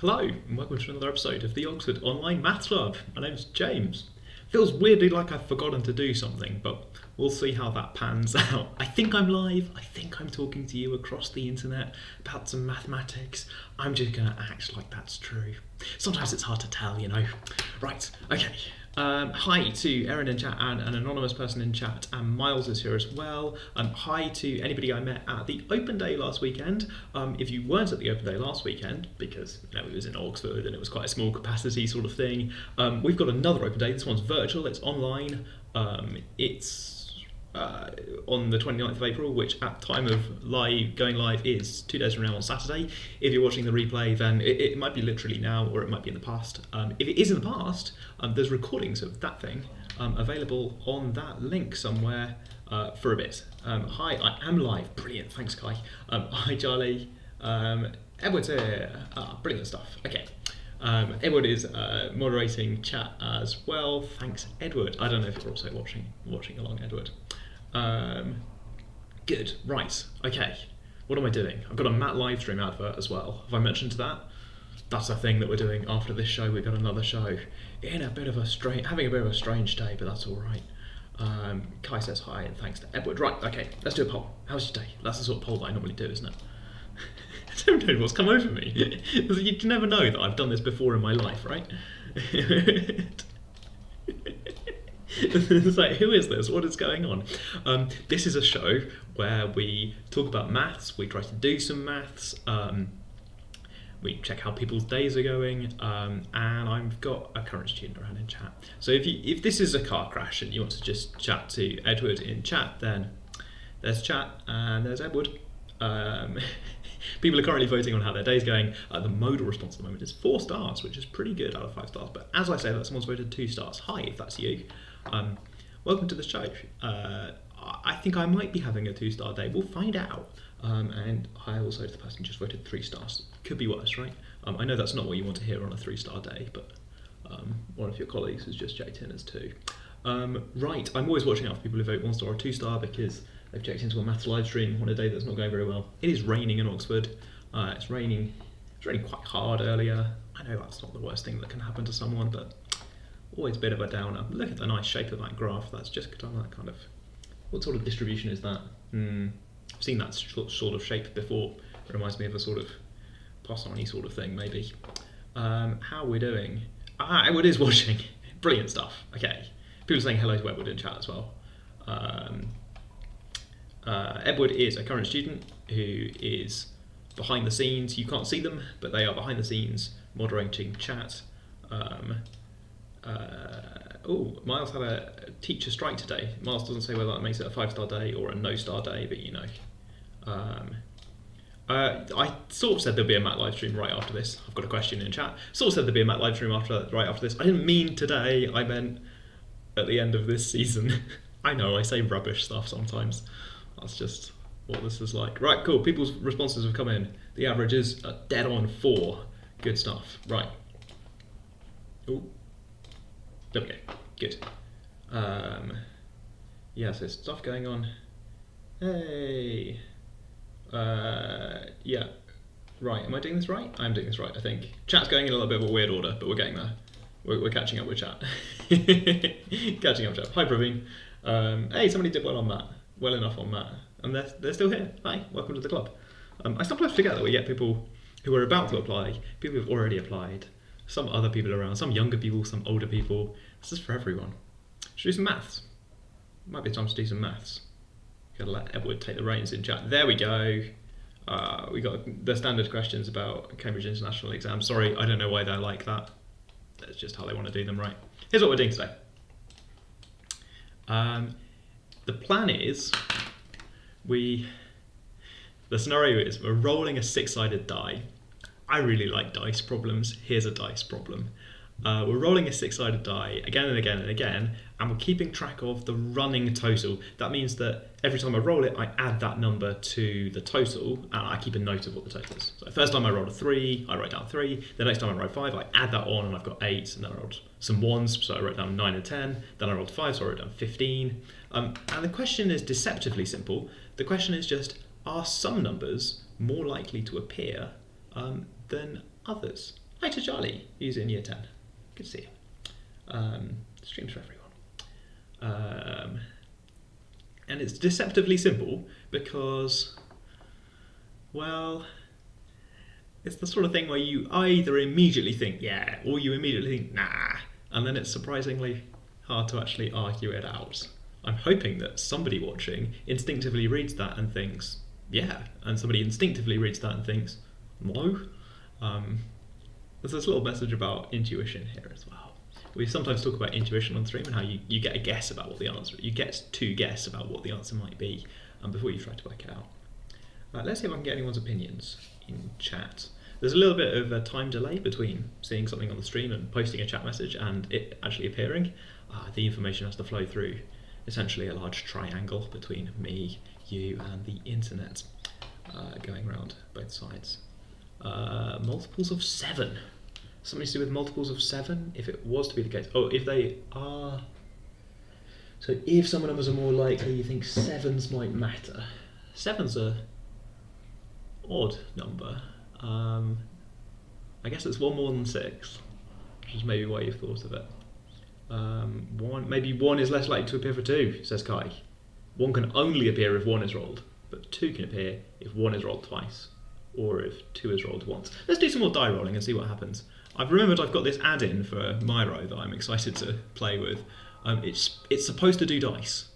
Hello, and welcome to another episode of the Oxford Online Maths Club. My name's James. Feels weirdly like I've forgotten to do something, but we'll see how that pans out. I think I'm live. I think I'm talking to you across the internet about some mathematics. I'm just going to act like that's true. Sometimes it's hard to tell, you know. Right, okay. Hi to Erin in chat and an anonymous person in chat, and Miles is here as well. Hi to anybody I met at the open day last weekend. If you weren't at the open day last weekend, because it was in Oxford and it was quite a small capacity sort of thing, we've got another open day. This one's virtual, it's online. It's on the 29th of April, which at time of going live is 2 days from now on Saturday. If you're watching the replay, then it might be literally now, or it might be in the past. If it is in the past, there's recordings of that thing available on that link somewhere for a bit. Hi, I am live. Brilliant, thanks Kai. Hi Charlie. Edward's here. Brilliant stuff. Okay. Edward is moderating chat as well. Thanks, Edward. I don't know if you're also watching along, Edward. Good. Right. Okay. What am I doing? I've got a Matt livestream advert as well. Have I mentioned that? That's a thing that we're doing after this show. We've got another show in having a bit of a strange day, but that's all right. Kai says hi and thanks to Edward. Right. Okay. Let's do a poll. How's your day? That's the sort of poll that I normally do, isn't it? I don't know what's come over me. You can never know that I've done this before in my life, right? It's like, who is this? What is going on? This is a show where we talk about maths, we try to do some maths, we check how people's days are going, and I've got a current student around in chat. So if this is a car crash and you want to just chat to Edward in chat, then there's chat and there's Edward. People are currently voting on how their day's going. The modal response at the moment is 4 stars, which is pretty good out of 5 stars. But as I say that, someone's voted 2 stars. Hi, if that's you. Welcome to the show. I think I might be having a 2-star day. We'll find out. And hi also to the person who just voted 3 stars. Could be worse, right? I know that's not what you want to hear on a 3-star day, but one of your colleagues has just checked in as 2. Right, I'm always watching out for people who vote 1 star or 2 star because they've checked into a maths live stream on a day that's not going very well. It is raining in Oxford. It's raining quite hard earlier. I know that's not the worst thing that can happen to someone, but always a bit of a downer. Look at the nice shape of that graph. That's just done that kind of... What sort of distribution is that? I've seen that sort of shape before. It reminds me of a sort of Poissoni sort of thing, maybe. How are we doing? Edward is watching. Brilliant stuff. Okay. People are saying hello to Edward in chat as well. Edward is a current student who is behind the scenes. You can't see them, but they are behind the scenes moderating chat. Miles had a teacher strike today. Miles doesn't say whether that makes it a 5-star day or a no-star day, but you know. I sort of said there'd be a Matt live stream right after this. I've got a question in chat. Sort of said there'd be a Matt live stream right after this. I didn't mean today. I meant at the end of this season. I know I say rubbish stuff sometimes. That's just what this is like. Right, cool. People's responses have come in. The average is dead on 4. Good stuff. Right. Oh. There we go. Good. Yeah, so stuff going on. Hey. Yeah. Right, am I doing this right? I'm doing this right, I think. Chat's going in a little bit of a weird order, but we're getting there. We're catching up with chat. Catching up with chat. Hi, Praveen. Hey, somebody did well on that. Well enough on that. And they're still here. Hi, welcome to the club. I sometimes forget that we get people who are about to apply, people who have already applied, some other people around, some younger people, some older people. This is for everyone. Should we do some maths? Might be time to do some maths. Gotta let Edward take the reins in chat. There we go. We got the standard questions about Cambridge International Exam. Sorry, I don't know why they're like that. That's just how they want to do them, right? Here's what we're doing today. The plan is, the scenario is we're rolling a 6-sided die. I really like dice problems. Here's a dice problem. We're rolling a 6-sided die again and again and again, and we're keeping track of the running total. That means that every time I roll it, I add that number to the total, and I keep a note of what the total is. So the first time I rolled a 3, I write down 3. The next time I rolled 5, I add that on, and I've got 8. And then I rolled some 1s, so I wrote down 9 and 10. Then I rolled 5, so I wrote down 15. And the question is deceptively simple. The question is just, are some numbers more likely to appear than others? Hi to Charlie, who's in year 10. Good to see you. Streams for everyone. And it's deceptively simple because, well, it's the sort of thing where you either immediately think yeah, or you immediately think nah, and then it's surprisingly hard to actually argue it out. I'm hoping that somebody watching instinctively reads that and thinks yeah, and somebody instinctively reads that and thinks no. There's this little message about intuition here as well. We sometimes talk about intuition on stream and how you get a guess about what the answer is. You get to guess about what the answer might be before you try to work it out. Let's see if I can get anyone's opinions in chat. There's a little bit of a time delay between seeing something on the stream and posting a chat message and it actually appearing. The information has to flow through essentially a large triangle between me, you and the internet going around both sides. Multiples of 7. Something to do with multiples of 7, if it was to be the case. Oh, if they are... So if some numbers are more likely, you think 7s might matter. 7's a odd number. I guess it's one more than 6, which is maybe why you've thought of it. Maybe 1 is less likely to appear for 2, says Kai. 1 can only appear if 1 is rolled, but 2 can appear if 1 is rolled twice, or if 2 is rolled once. Let's do some more die rolling and see what happens. I've remembered I've got this add-in for Myro that I'm excited to play with. It's supposed to do dice.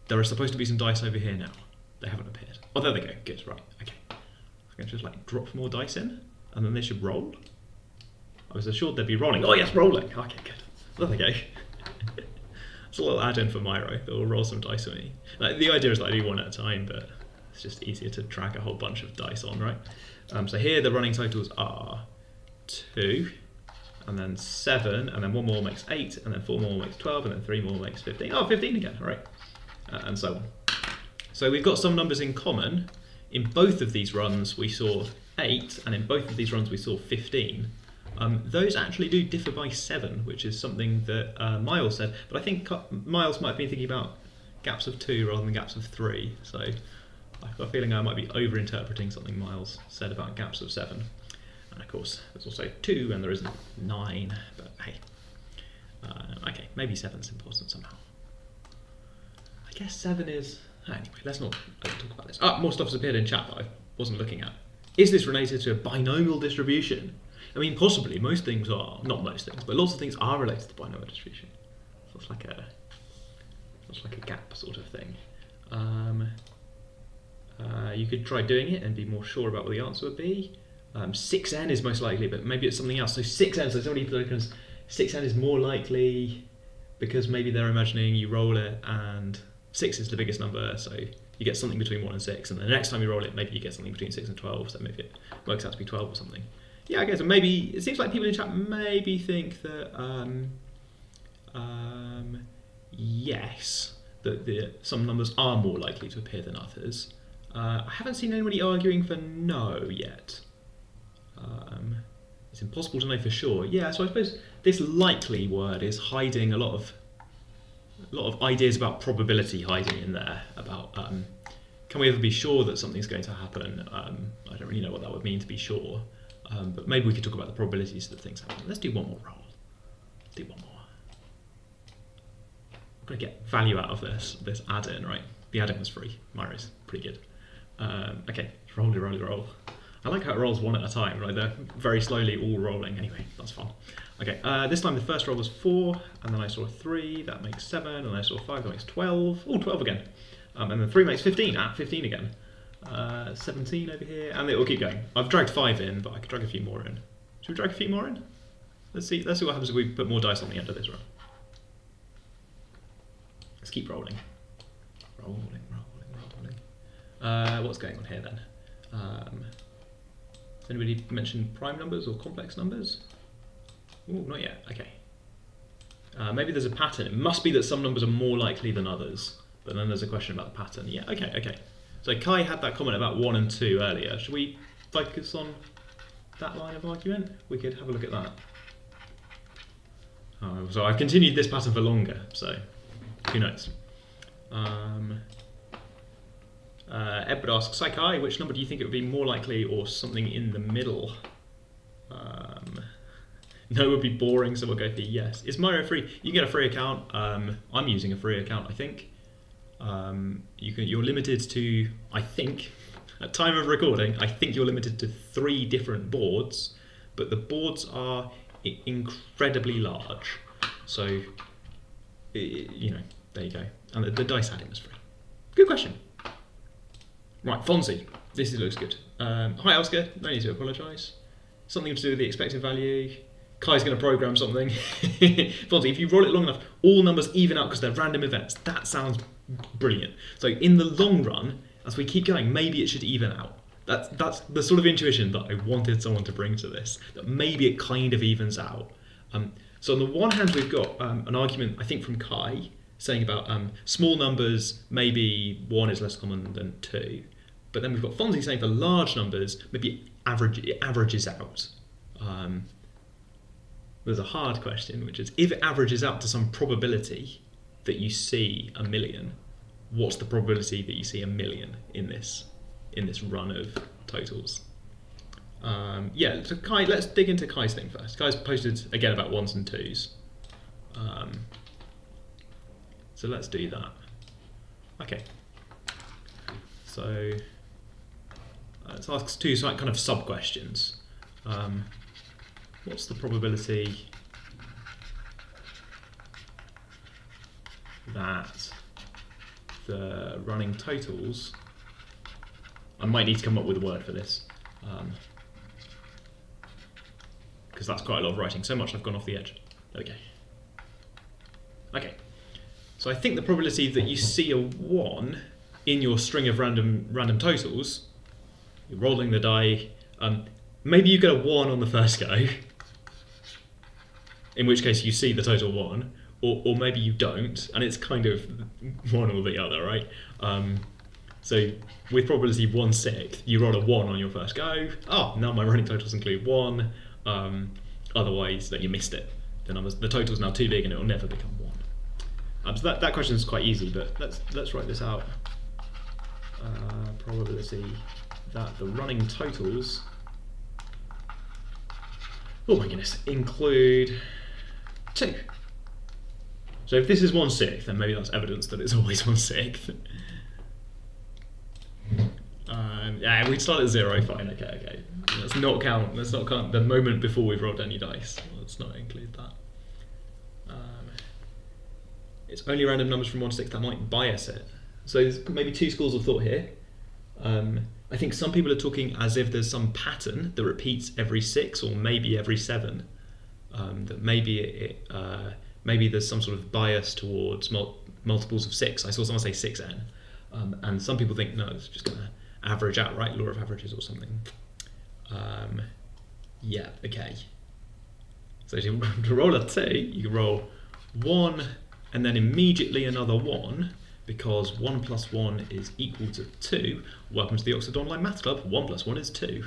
There are supposed to be some dice over here now. They haven't appeared. Oh, there they go. Good, right, okay. I can just like drop more dice in, and then they should roll. I was assured they'd be rolling. Oh yes, rolling. Okay, good. There they go. It's a little add-in for Myro that will roll some dice for me. Like, the idea is that I do one at a time, but it's just easier to drag a whole bunch of dice on, right? So here the running totals are 2, and then 7, and then 1 more makes 8, and then 4 more makes 12, and then 3 more makes 15. Oh, 15 again, all right. And so on. So we've got some numbers in common. In both of these runs we saw 8, and in both of these runs we saw 15. Those actually do differ by 7, which is something that Miles said, but I think Miles might have been thinking about gaps of 2 rather than gaps of 3, so I've got a feeling I might be over-interpreting something Miles said about gaps of 7. And of course, there's also 2 and there isn't 9, but hey. Okay, maybe 7's important somehow. I guess 7 is... Anyway, let's not talk about this. More stuff has appeared in chat that I wasn't looking at. Is this related to a binomial distribution? I mean, possibly. Most things are. Not most things, but lots of things are related to binomial distribution. So it's like a gap sort of thing. You could try doing it and be more sure about what the answer would be. 6n is most likely, but maybe it's something else. So 6n, so somebody reckons 6n is more likely because maybe they're imagining you roll it and 6 is the biggest number, so you get something between 1 and 6, and then the next time you roll it, maybe you get something between 6 and 12, so maybe it works out to be 12 or something. Yeah, I guess maybe it seems like people in chat maybe think that yes, that some numbers are more likely to appear than others. I haven't seen anybody arguing for no yet. It's impossible to know for sure. Yeah, so I suppose this likely word is hiding a lot of ideas about probability hiding in there. About can we ever be sure that something's going to happen? I don't really know what that would mean to be sure. But maybe we could talk about the probabilities that things happen. Let's do one more roll. Let's do one more. I'm going to get value out of this add-in, right? The add-in was free. Myro's pretty good. Okay, roll. I like how it rolls one at a time, right? They're very slowly all rolling. Anyway, that's fun. Okay, this time the first roll was 4, and then I saw 3, that makes 7, and I saw 5, that makes 12. Oh, 12 again. And then 3 makes 15, 15 again. 17 over here, and it will keep going. I've dragged 5 in, but I could drag a few more in. Should we drag a few more in? Let's see what happens if we put more dice on the end of this row. Let's keep rolling. Rolling. What's going on here then? Has anybody mentioned prime numbers or complex numbers? Oh, not yet. Okay. Maybe there's a pattern. It must be that some numbers are more likely than others, but then there's a question about the pattern. Yeah, okay. So Kai had that comment about 1 and 2 earlier. Should we focus on that line of argument? We could have a look at that. So I've continued this pattern for longer, so who knows? Edward asks, Kai, which number do you think it would be more likely or something in the middle? No would be boring, so we'll go for yes. Is Mario free? You can get a free account. I'm using a free account, I think. You're limited to, I think, at time of recording, I think you're limited to 3 different boards, but the boards are incredibly large. So, you know, there you go. And the dice adding was free. Good question. Right, Fonzie. This looks good. Hi, Oscar. No need to apologise. Something to do with the expected value. Kai's going to program something. Fonzie, if you roll it long enough, all numbers even out because they're random events. That sounds brilliant. So in the long run, as we keep going, maybe it should even out. That's the sort of intuition that I wanted someone to bring to this, that maybe it kind of evens out. So on the one hand, we've got an argument, I think, from Kai, saying about small numbers, maybe 1 is less common than 2. But then we've got Fonzie saying for large numbers, maybe it averages out. There's a hard question, which is, if it averages out to some probability that you see 1 million, what's the probability that you see 1 million in this run of totals? Yeah, so Kai, let's dig into Kai's thing first. Kai's posted again about 1s and 2s. So let's do that. Okay. So let's ask 2 kind of sub questions. What's the probability that the running totals, I might need to come up with a word for this, because that's quite a lot of writing, so much I've gone off the edge. There we go. Okay, so I think the probability that you see a 1 in your string of random totals, you're rolling the die, maybe you get a 1 on the first go, in which case you see the total 1, or maybe you don't, and it's kind of one or the other, right? So with probability 1/6, you roll a 1 on your first go. Oh, now my running totals include 1. Otherwise, then you missed it. The total's now too big and it will never become 1. So that question is quite easy, but let's write this out. Probability that the running totals, oh my goodness, include 2. So if this is 1/6, then maybe that's evidence that it's always 1/6. Yeah, we'd start at 0, fine, okay. Let's not count the moment before we've rolled any dice. Let's not include that. It's only random numbers from 1 to 6 that might bias it. So there's maybe 2 schools of thought here. I think some people are talking as if there's some pattern that repeats every 6 or maybe every 7. That maybe maybe there's some sort of bias towards multiples of 6. I saw someone say 6n. And some people think, no, it's just going to average out, right? Law of averages or something. Yeah, okay. So to roll a 2, you can roll 1 and then immediately another 1, because 1 plus 1 is equal to 2. Welcome to the Oxford Online Maths Club. 1 plus 1 is 2.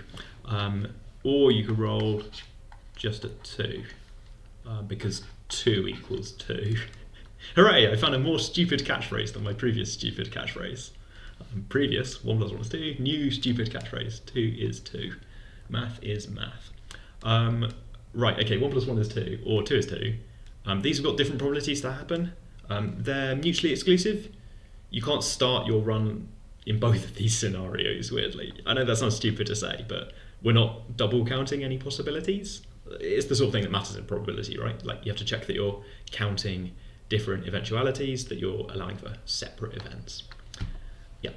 Or you could roll just a 2, because 2 equals 2. Hooray, I found a more stupid catchphrase than my previous stupid catchphrase. Previous, 1 plus 1 is 2. New stupid catchphrase, 2 is 2. Math is math. Right, okay, 1 plus 1 is 2, or 2 is 2. These have got different probabilities to happen. They're mutually exclusive. You can't start your run in both of these scenarios, weirdly. I know that sounds stupid to say, but we're not double counting any possibilities. It's the sort of thing that matters in probability, right? Like, you have to check that you're counting different eventualities, that you're allowing for separate events. Yeah.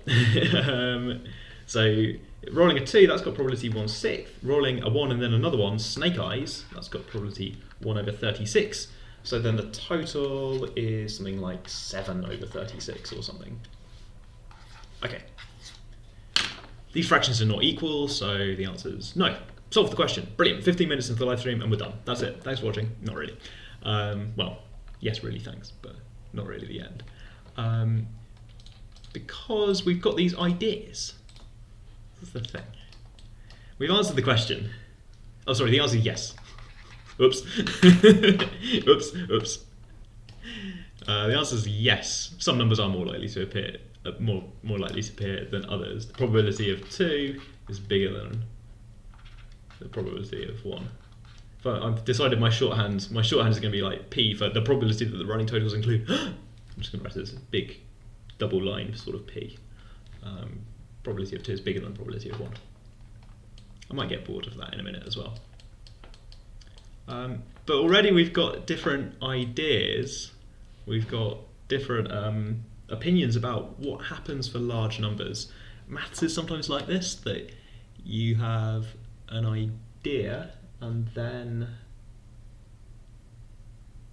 So rolling a 2, that's got probability 1/6. Rolling a 1 and then another 1, snake eyes, that's got probability 1/36. So then the total is something like 7/36 or something. Okay. These fractions are not equal, so the answer is no. Solve the question. Brilliant. 15 minutes into the live stream and we're done. That's it. Thanks for watching. Not really. Well, yes, really, thanks, but not really the end. Because we've got these ideas. That's the thing. We've answered the question. Oh, sorry, the answer is yes. Oops. Oops. The answer is yes. Some numbers are more likely to appear, more likely to appear than others. The probability of 2 is bigger than the probability of 1. But I've decided my shorthand is going to be like P for the probability that the running totals include. I'm just going to write it as a big double line sort of P. Probability of 2 is bigger than probability of 1. I might get bored of that in a minute as well. But already we've got different ideas. We've got different opinions about what happens for large numbers. Maths is sometimes like this, that you have an idea and then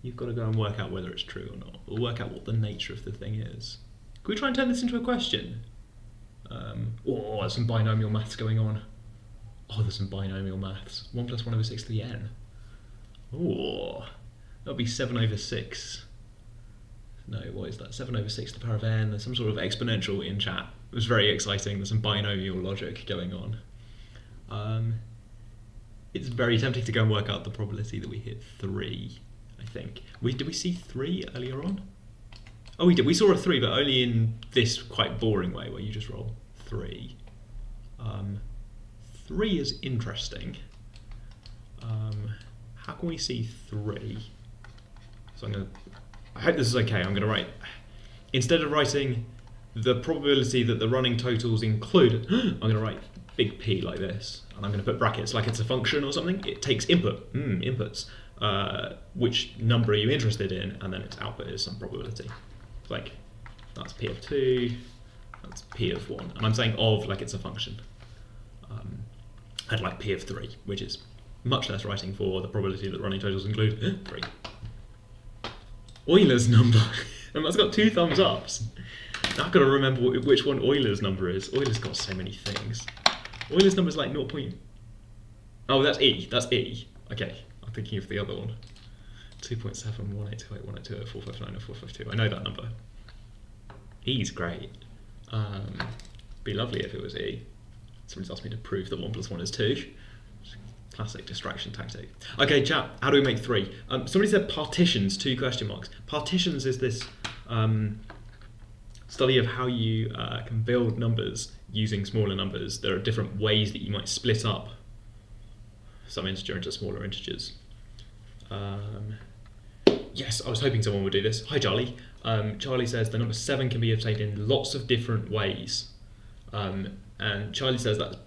you've got to go and work out whether it's true or not, or work out what the nature of the thing is. Can we try and turn this into a question? Oh, there's some binomial maths going on. Oh, there's some binomial maths. 1 plus 1 over 6 to the n. Oh, that'll be 7 over 6. No, what is that? 7 over 6 to the power of n. There's some sort of exponential in chat. It was very exciting. There's some binomial logic going on. It's very tempting to go and work out the probability that we hit 3, I think. Did we see 3 earlier on? Oh, we did. We saw a 3, but only in this quite boring way where you just roll 3. 3 is interesting. How can we see 3? So I hope this is okay. I'm going to write, instead of writing the probability that the running totals include, I'm going to write big P like this, and I'm going to put brackets like it's a function or something. It takes inputs. Which number are you interested in? And then its output is some probability. Like, that's P of 2, that's P of 1. And I'm saying of like it's a function. I'd like P of 3, which is much less writing for the probability that running totals include 3. Euler's number, and that's got 2 thumbs ups. Now I've got to remember which one Euler's number is. Euler's got so many things. Euler's number is like 0. Oh, that's E. That's E. Okay, I'm thinking of the other one. 2.71828182845904552. I know that number. E's great. Be lovely if it was E. Somebody's asked me to prove that 1 plus 1 is 2. Classic distraction tactic. Okay, chat, how do we make 3? Somebody said partitions, 2 question marks. Partitions is this study of how you can build numbers using smaller numbers. There are different ways that you might split up some integer into smaller integers. Yes, I was hoping someone would do this. Hi, Charlie. Charlie says the number 7 can be obtained in lots of different ways. And Charlie says that's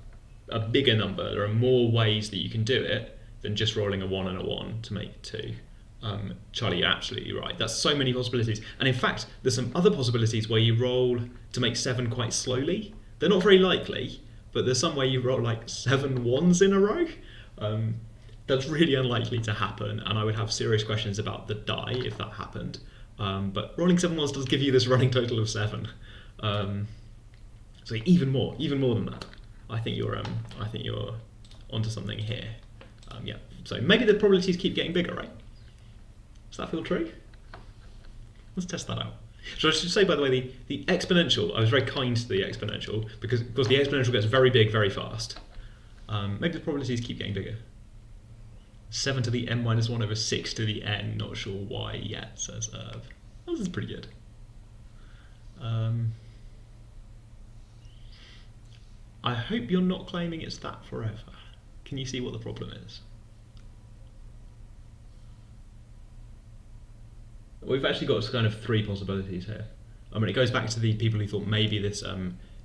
a bigger number. There are more ways that you can do it than just rolling a 1 and a 1 to make 2. Charlie, you're absolutely right. That's so many possibilities. And in fact, there's some other possibilities where you roll to make 7 quite slowly. They're not very likely, but there's some way you roll like 7 1s in a row. That's really unlikely to happen, and I would have serious questions about the die if that happened. But rolling 7 1s does give you this running total of 7. So even more than that. I think you're onto something here. Yeah. So maybe the probabilities keep getting bigger, right? Does that feel true? Let's test that out. So I should say, by the way, the exponential. I was very kind to the exponential because the exponential gets very big very fast. Maybe the probabilities keep getting bigger. 7 to the n minus 1 over 6 to the n. Not sure why yet, says Irv. This is pretty good. I hope you're not claiming it's that forever. Can you see what the problem is? We've actually got kind of 3 possibilities here. I mean, it goes back to the people who thought maybe this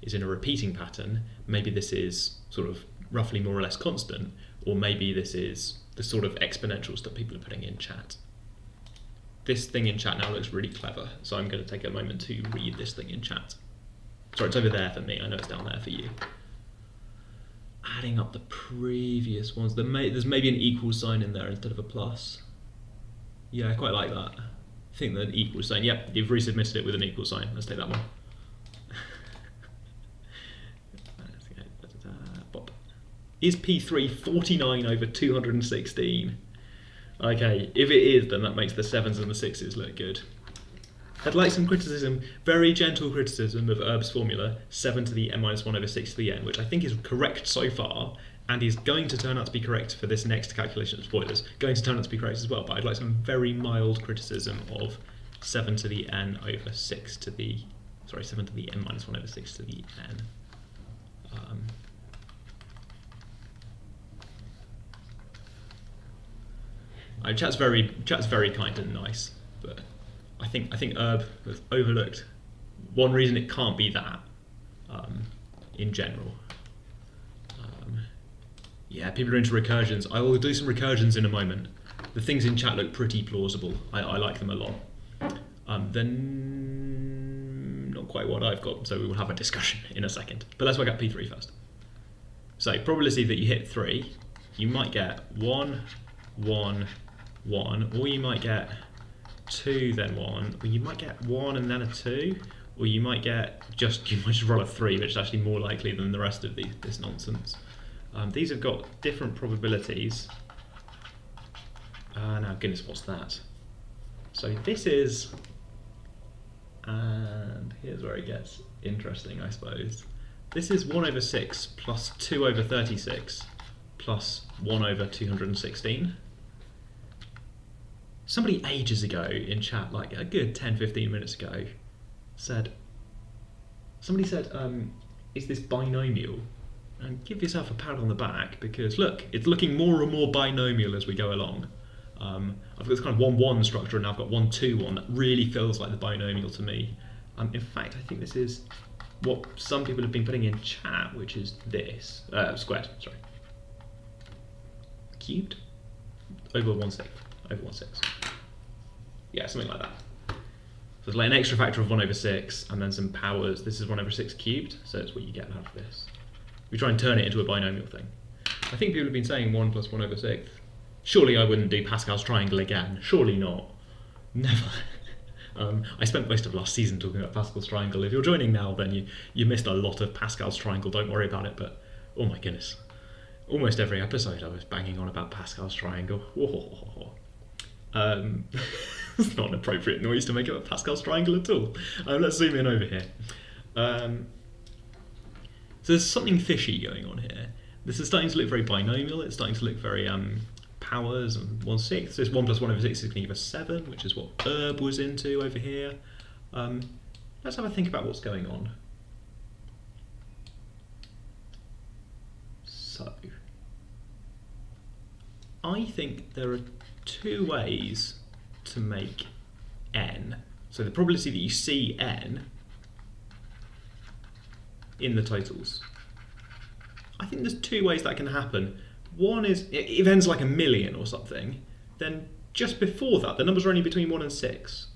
is in a repeating pattern, maybe this is sort of roughly more or less constant, or maybe this is the sort of exponentials that people are putting in chat. This thing in chat now looks really clever, so I'm going to take a moment to read this thing in chat. Sorry, it's over there for me, I know it's down there for you. Adding up the previous ones, there's maybe an equal sign in there instead of a plus. Yeah, I quite like that. I think that an equal sign, yep, you've resubmitted it with an equal sign. Let's take that one. Is P3 49 over 216? Okay, if it is, then that makes the 7s and the 6s look good. I'd like some criticism, very gentle criticism of Erb's formula, 7 to the n minus 1 over 6 to the n, which I think is correct so far, and is going to turn out to be correct for this next calculation. Spoilers, going to turn out to be correct as well, but I'd like some very mild criticism of 7 to the n over 6 to the, 7 to the n minus 1 over 6 to the n. Chat's very kind and nice, but I think herb has overlooked one reason it can't be that in general. Yeah, people are into recursions. I will do some recursions in a moment. The things in chat look pretty plausible. I like them a lot. Then not quite what I've got, so we will have a discussion in a second. But let's work out P3 first. So probability that you hit 3, you might get 1, 1, 1, or you might get 2 then 1, or you might get 1 and then a 2, or you might just roll a 3, which is actually more likely than the rest of this nonsense. These have got different probabilities. Now goodness, what's that? So this is, and here's where it gets interesting, I suppose. This is 1 over 6 plus 2 over 36 plus 1 over 216. Somebody ages ago in chat, like a good 10-15 minutes ago, somebody said, is this binomial? And give yourself a pat on the back, because look, it's looking more and more binomial as we go along. I've got this kind of 1-1 structure, and now I've got 1-2-1. That really feels like the binomial to me. In fact, I think this is what some people have been putting in chat, which is this. Squared, sorry. Cubed? Over 1/6. Over 1/6. Yeah, something like that. So it's like an extra factor of 1 over 6, and then some powers. This is 1 over 6 cubed, so it's what you get out of this. We try and turn it into a binomial thing. I think people have been saying 1 plus 1 over 6. Surely I wouldn't do Pascal's triangle again. Surely not. Never. I spent most of last season talking about Pascal's triangle. If you're joining now, then you missed a lot of Pascal's triangle. Don't worry about it. But oh my goodness, almost every episode I was banging on about Pascal's triangle. It's not an appropriate noise to make about Pascal's triangle at all. Let's zoom in over here. So there's something fishy going on here. This is starting to look very binomial. It's starting to look very powers and 1/6. This 1 plus 1 over 6 is going to give us 7, which is what herb was into over here. Let's have a think about what's going on. So, I think there are 2 ways to make n. So the probability that you see n in the totals. I think there's 2 ways that can happen. One is, if n's like 1,000,000 or something, then just before that, the numbers are only between 1 and 6.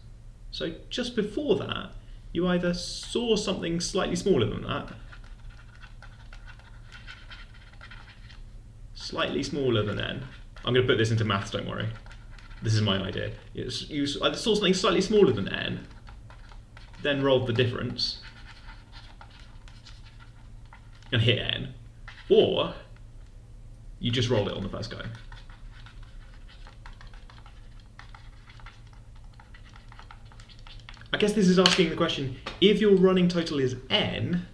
So just before that, you either saw something slightly smaller than that, slightly smaller than n. I'm going to put this into maths, don't worry. This is my idea. You either saw something slightly smaller than n, then rolled the difference, and hit n, or you just rolled it on the first go. I guess this is asking the question, if your running total is n,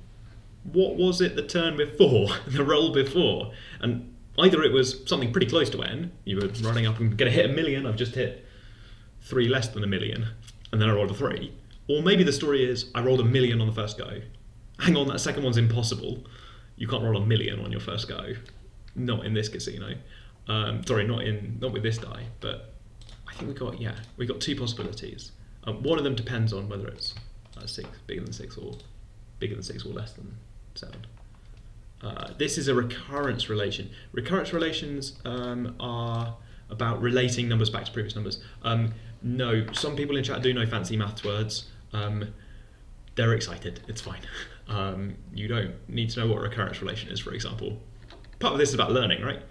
what was it the turn before, the roll before? And either it was something pretty close to n, you were running up and going to hit 1,000,000, I've just hit 3 less than 1,000,000, and then I rolled a 3. Or maybe the story is, I rolled 1,000,000 on the first go. Hang on, that second one's impossible. You can't roll 1,000,000 on your first go. Not in this casino. Sorry, not with this die, but I think we got 2 possibilities. One of them depends on whether it's 6, bigger than 6, or bigger than 6 or less than 7. This is a recurrence relation. Recurrence relations are about relating numbers back to previous numbers. No, some people in chat do know fancy maths words. They're excited, it's fine. You don't need to know what a recurrence relation is, for example. Part of this is about learning, right?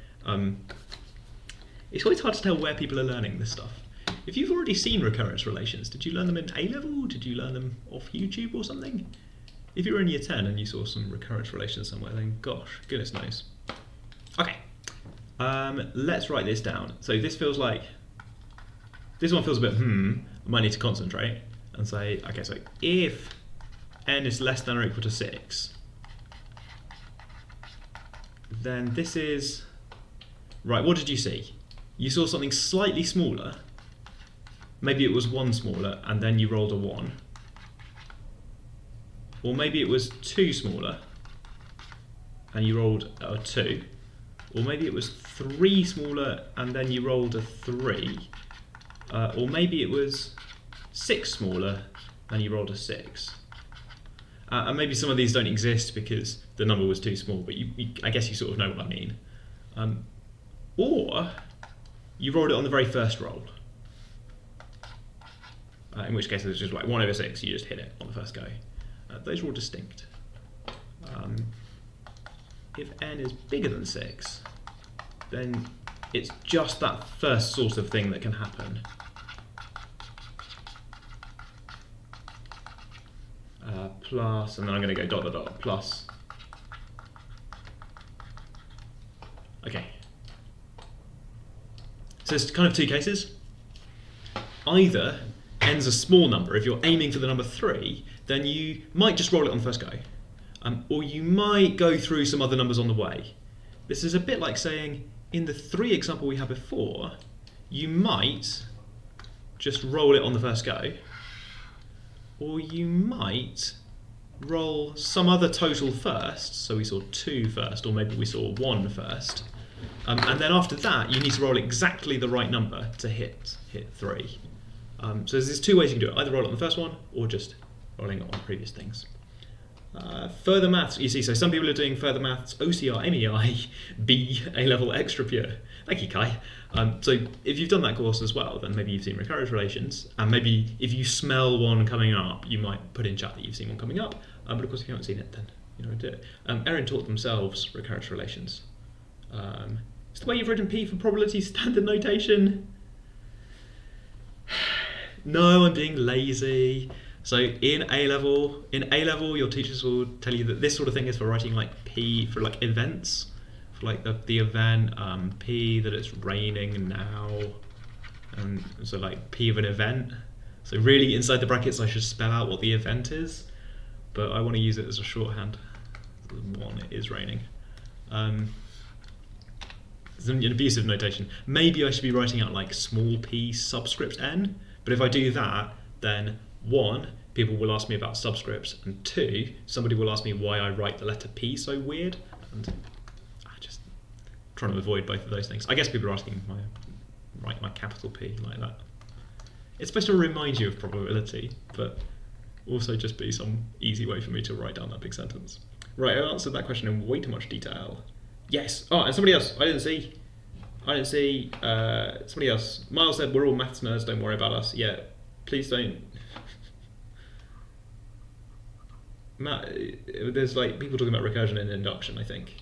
It's always hard to tell where people are learning this stuff. If you've already seen recurrence relations, did you learn them in A-level? Did you learn them off YouTube or something? If you were in year 10 and you saw some recurrence relations somewhere, then gosh, goodness knows. Okay, let's write this down. So this feels like, this one feels a bit, I might need to concentrate and say, okay, so if n is less than or equal to 6, then this is, right, what did you see? You saw something slightly smaller, maybe it was 1 smaller, and then you rolled a 1. Or maybe it was 2 smaller, and you rolled a 2. or maybe it was 3 smaller and then you rolled a 3, or maybe it was 6 smaller and you rolled a 6. And maybe some of these don't exist because the number was too small, but I guess you sort of know what I mean. Or you rolled it on the very first roll, in which case it's just like 1 over 6, you just hit it on the first go. Those are all distinct. If n is bigger than 6, then it's just that first sort of thing that can happen. Plus, and then I'm going to go dot dot dot, plus. Okay. So there's kind of 2 cases. Either n's a small number. If you're aiming for the number 3, then you might just roll it on the first go. Or you might go through some other numbers on the way. This is a bit like saying, in the 3 example we had before, you might just roll it on the first go, or you might roll some other total first, so we saw 2 first, or maybe we saw 1 first, and then after that you need to roll exactly the right number to hit 3. So there's 2 ways you can do it, either roll it on the first one, or just rolling it on previous things. Further maths, you see, so some people are doing further maths, OCR, MEI, B, A-level extra pure. Thank you, Kai. So if you've done that course as well, then maybe you've seen recurrence relations, and maybe if you smell one coming up, you might put in chat that you've seen one coming up, but of course if you haven't seen it, then you know do it. Erin taught themselves recurrence relations. It's the way you've written P for probability standard notation. No, I'm being lazy. So in A-level, your teachers will tell you that this sort of thing is for writing like P for like events, for like the event, P that it's raining now, and so like P of an event. So really inside the brackets I should spell out what the event is, but I want to use it as a shorthand. 1, it is raining. It's an abusive notation. Maybe I should be writing out like small p subscript n, but if I do that, then 1, people will ask me about subscripts, and 2, somebody will ask me why I write the letter P so weird, and I just trying to avoid both of those things. I guess people are asking why I write my capital P like that. It's supposed to remind you of probability, but also just be some easy way for me to write down that big sentence. Right, I answered that question in way too much detail. Yes. Oh, and somebody else. I didn't see. Somebody else. Miles said, we're all maths nerds, don't worry about us. Yeah, please don't. Matt, there's like people talking about recursion and induction, I think.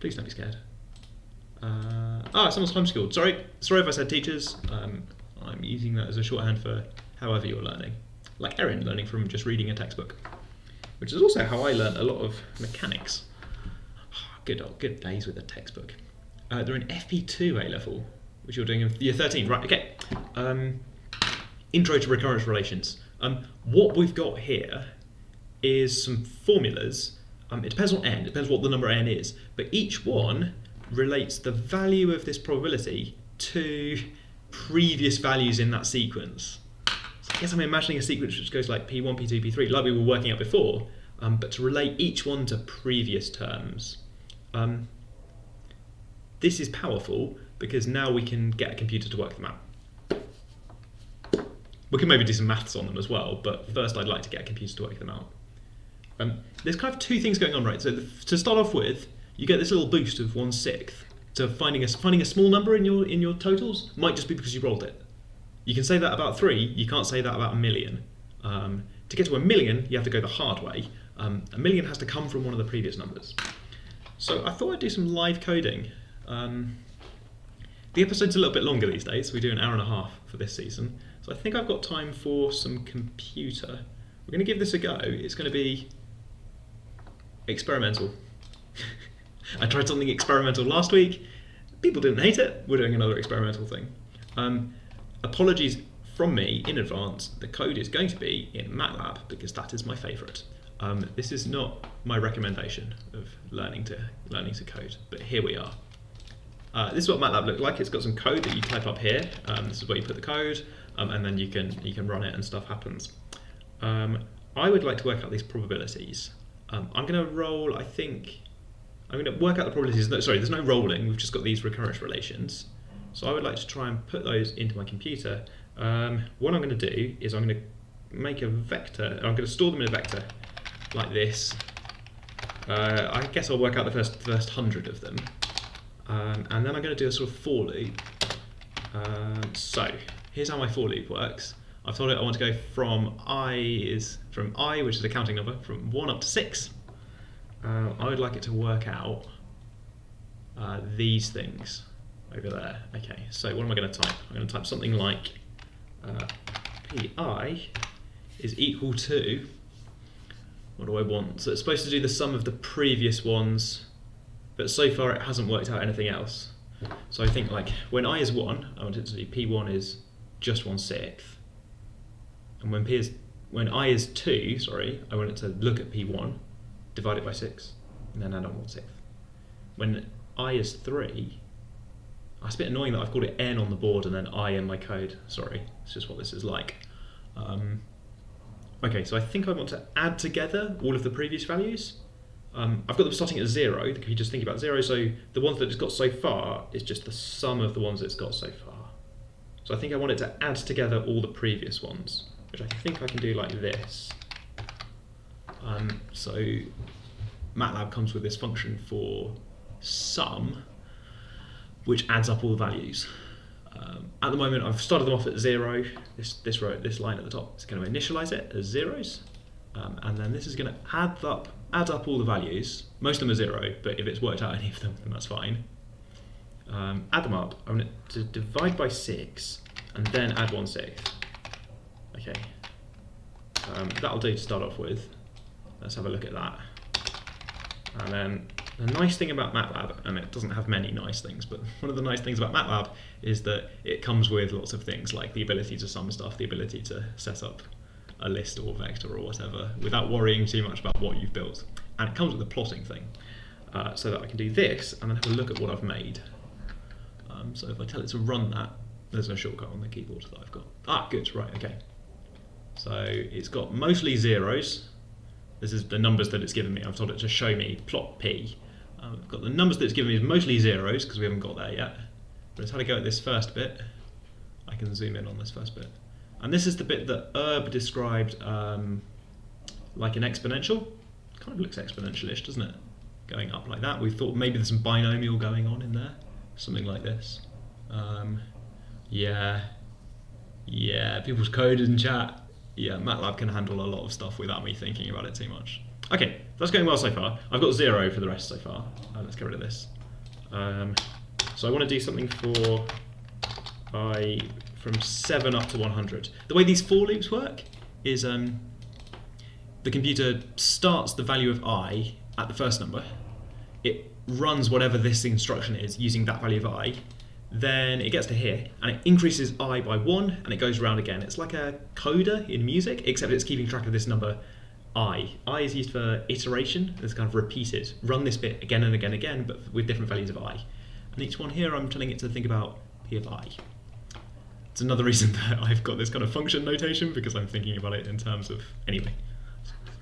Please don't be scared. Someone's homeschooled. Sorry if I said teachers. I'm using that as a shorthand for however you're learning. Like Erin learning from just reading a textbook, which is also how I learned a lot of mechanics. Good days with a textbook. They're in FP2 A-level, which you're doing in year 13. Right, okay. Intro to recurrence relations. What we've got here is some formulas. It depends on n, it depends what the number n is, but each one relates the value of this probability to previous values in that sequence. So I guess I'm imagining a sequence which goes like P1, P2, P3, like we were working out before, but to relate each one to previous terms. This is powerful because now we can get a computer to work them out. We can maybe do some maths on them as well, but first I'd like to get a computer to work them out. There's kind of 2 things going on, right? So to start off with, you get this little boost of 1/6. So finding a small number in your totals might just be because you rolled it. You can say that about 3, you can't say that about 1,000,000. To get to 1,000,000, you have to go the hard way. 1,000,000 has to come from one of the previous numbers. So I thought I'd do some live coding. The episode's a little bit longer these days. We do an hour and a half for this season. So I think I've got time for some computer. We're going to give this a go. It's going to be experimental. I tried something experimental last week. People didn't hate it. We're doing another experimental thing. Apologies from me in advance. The code is going to be in MATLAB because that is my favourite. This is not my recommendation of learning to code, but here we are. This is what MATLAB looks like. It's got some code that you type up here. This is where you put the code, and then you can run it and stuff happens. I would like to work out these probabilities. I'm going to roll, I'm going to work out the probabilities. Sorry, there's no rolling, we've just got these recurrence relations. So I would like to try and put those into my computer. What I'm going to do is I'm going to make a vector, I'm going to store them in a vector like this. I guess I'll work out the first 100 of them. And then I'm going to do a sort of for loop. So here's how my for loop works. I've told it I want to go from I, which is a counting number, from 1 up to 6. I would like it to work out these things over there. Okay, so what am I going to type? I'm going to type something like pi is equal to, what do I want? So it's supposed to do the sum of the previous ones, but so far it hasn't worked out anything else. So I think like when I is 1, I want it to do p1 is just 1/6. And when I is 2, I want it to look at p1, divide it by 6, and then add on 1/6. When I is 3, it's a bit annoying that I've called it n on the board and then I in my code. Sorry, it's just what this is like. Okay, so I think I want to add together all of the previous values. I've got them starting at 0, if you just think about 0, so the ones that it's got so far is just the sum of the ones it's got so far. So I think I want it to add together all the previous ones, which I think I can do like this. So MATLAB comes with this function for sum, which adds up all the values. At the moment, I've started them off at 0. This line at the top is going to initialize it as zeros, and then this is going to add up all the values. Most of them are 0, but if it's worked out any of them, then that's fine. Add them up. I want it to divide by 6, and then add 1/6. Okay, that'll do to start off with. Let's have a look at that. And then the nice thing about MATLAB, and it doesn't have many nice things, but one of the nice things about MATLAB is that it comes with lots of things like the ability to sum stuff, the ability to set up a list or vector or whatever without worrying too much about what you've built. And it comes with a plotting thing, so that I can do this and then have a look at what I've made. So if I tell it to run that, there's no shortcut on the keyboard that I've got. Ah, good, right, okay. So it's got mostly zeros. This is the numbers that it's given me. I've told it to show me plot P. I've got the numbers that it's given me is mostly zeros because we haven't got there yet. But it's had a go at this first bit. I can zoom in on this first bit. And this is the bit that Herb described like an exponential. It kind of looks exponential-ish, doesn't it? Going up like that. We thought maybe there's some binomial going on in there. Something like this. Yeah, people's code in chat. Yeah, MATLAB can handle a lot of stuff without me thinking about it too much. Okay, that's going well so far. I've got 0 for the rest so far. Let's get rid of this. So I want to do something for from 7 up to 100. The way these for loops work is the computer starts the value of I at the first number. It runs whatever this instruction is using that value of I. Then it gets to here, and it increases I by 1, and it goes around again. It's like a coda in music, except it's keeping track of this number I. I is used for iteration. It's kind of repeated. Run this bit again and again and again, but with different values of I. And each one here, I'm telling it to think about P of I. It's another reason that I've got this kind of function notation, because I'm thinking about it in terms of, anyway.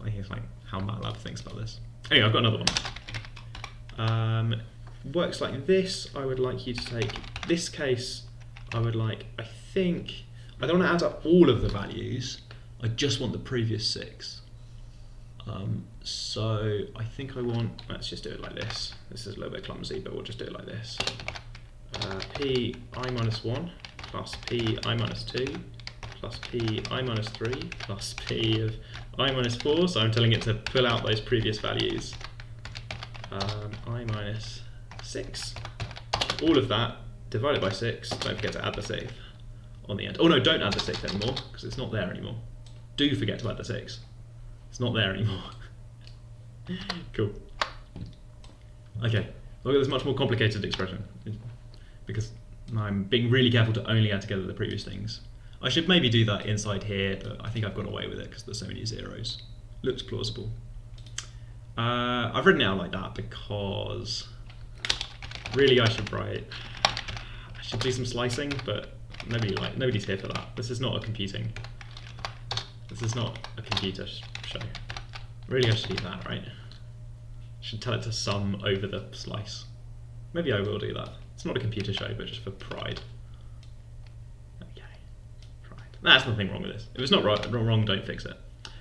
It's like how MATLAB thinks about this. Anyway, I've got another one. Works like this. I would like you to take this case. I would like, I don't want to add up all of the values. I just want the previous 6. So I think I want, let's just do it like this. This is a little bit clumsy, but we'll just do it like this. P I minus 1 plus P I minus 2 plus P I minus 3 plus P of I minus 4. So I'm telling it to pull out those previous values. I minus 6. All of that divided by 6. Don't forget to add the 6 on the end. Oh no, don't add the 6 anymore because it's not there anymore. Do forget to add the 6. It's not there anymore. Cool. Okay, look at this much more complicated expression because I'm being really careful to only add together the previous things. I should maybe do that inside here, but I think I've got away with it because there's so many zeros. Looks plausible. I've written it out like that because really I should do some slicing, but nobody's here for that. This is not a computer show. Really I should do that, right? Should tell it to sum over the slice. Maybe I will do that. It's not a computer show, but just for pride. Okay, pride. Nah, there's nothing wrong with this. If it's not wrong, don't fix it.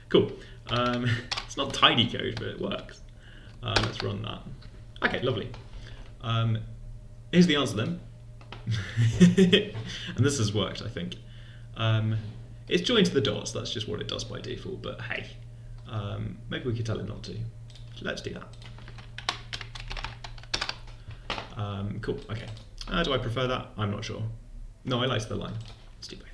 Cool. It's not tidy code, but it works. Let's run that. Okay, lovely. Here's the answer then. And this has worked, I think. It's joined to the dots, that's just what it does by default, but hey, maybe we could tell it not to. Let's do that. Cool, okay. Do I prefer that? I'm not sure. No, I like the line. Let's do both.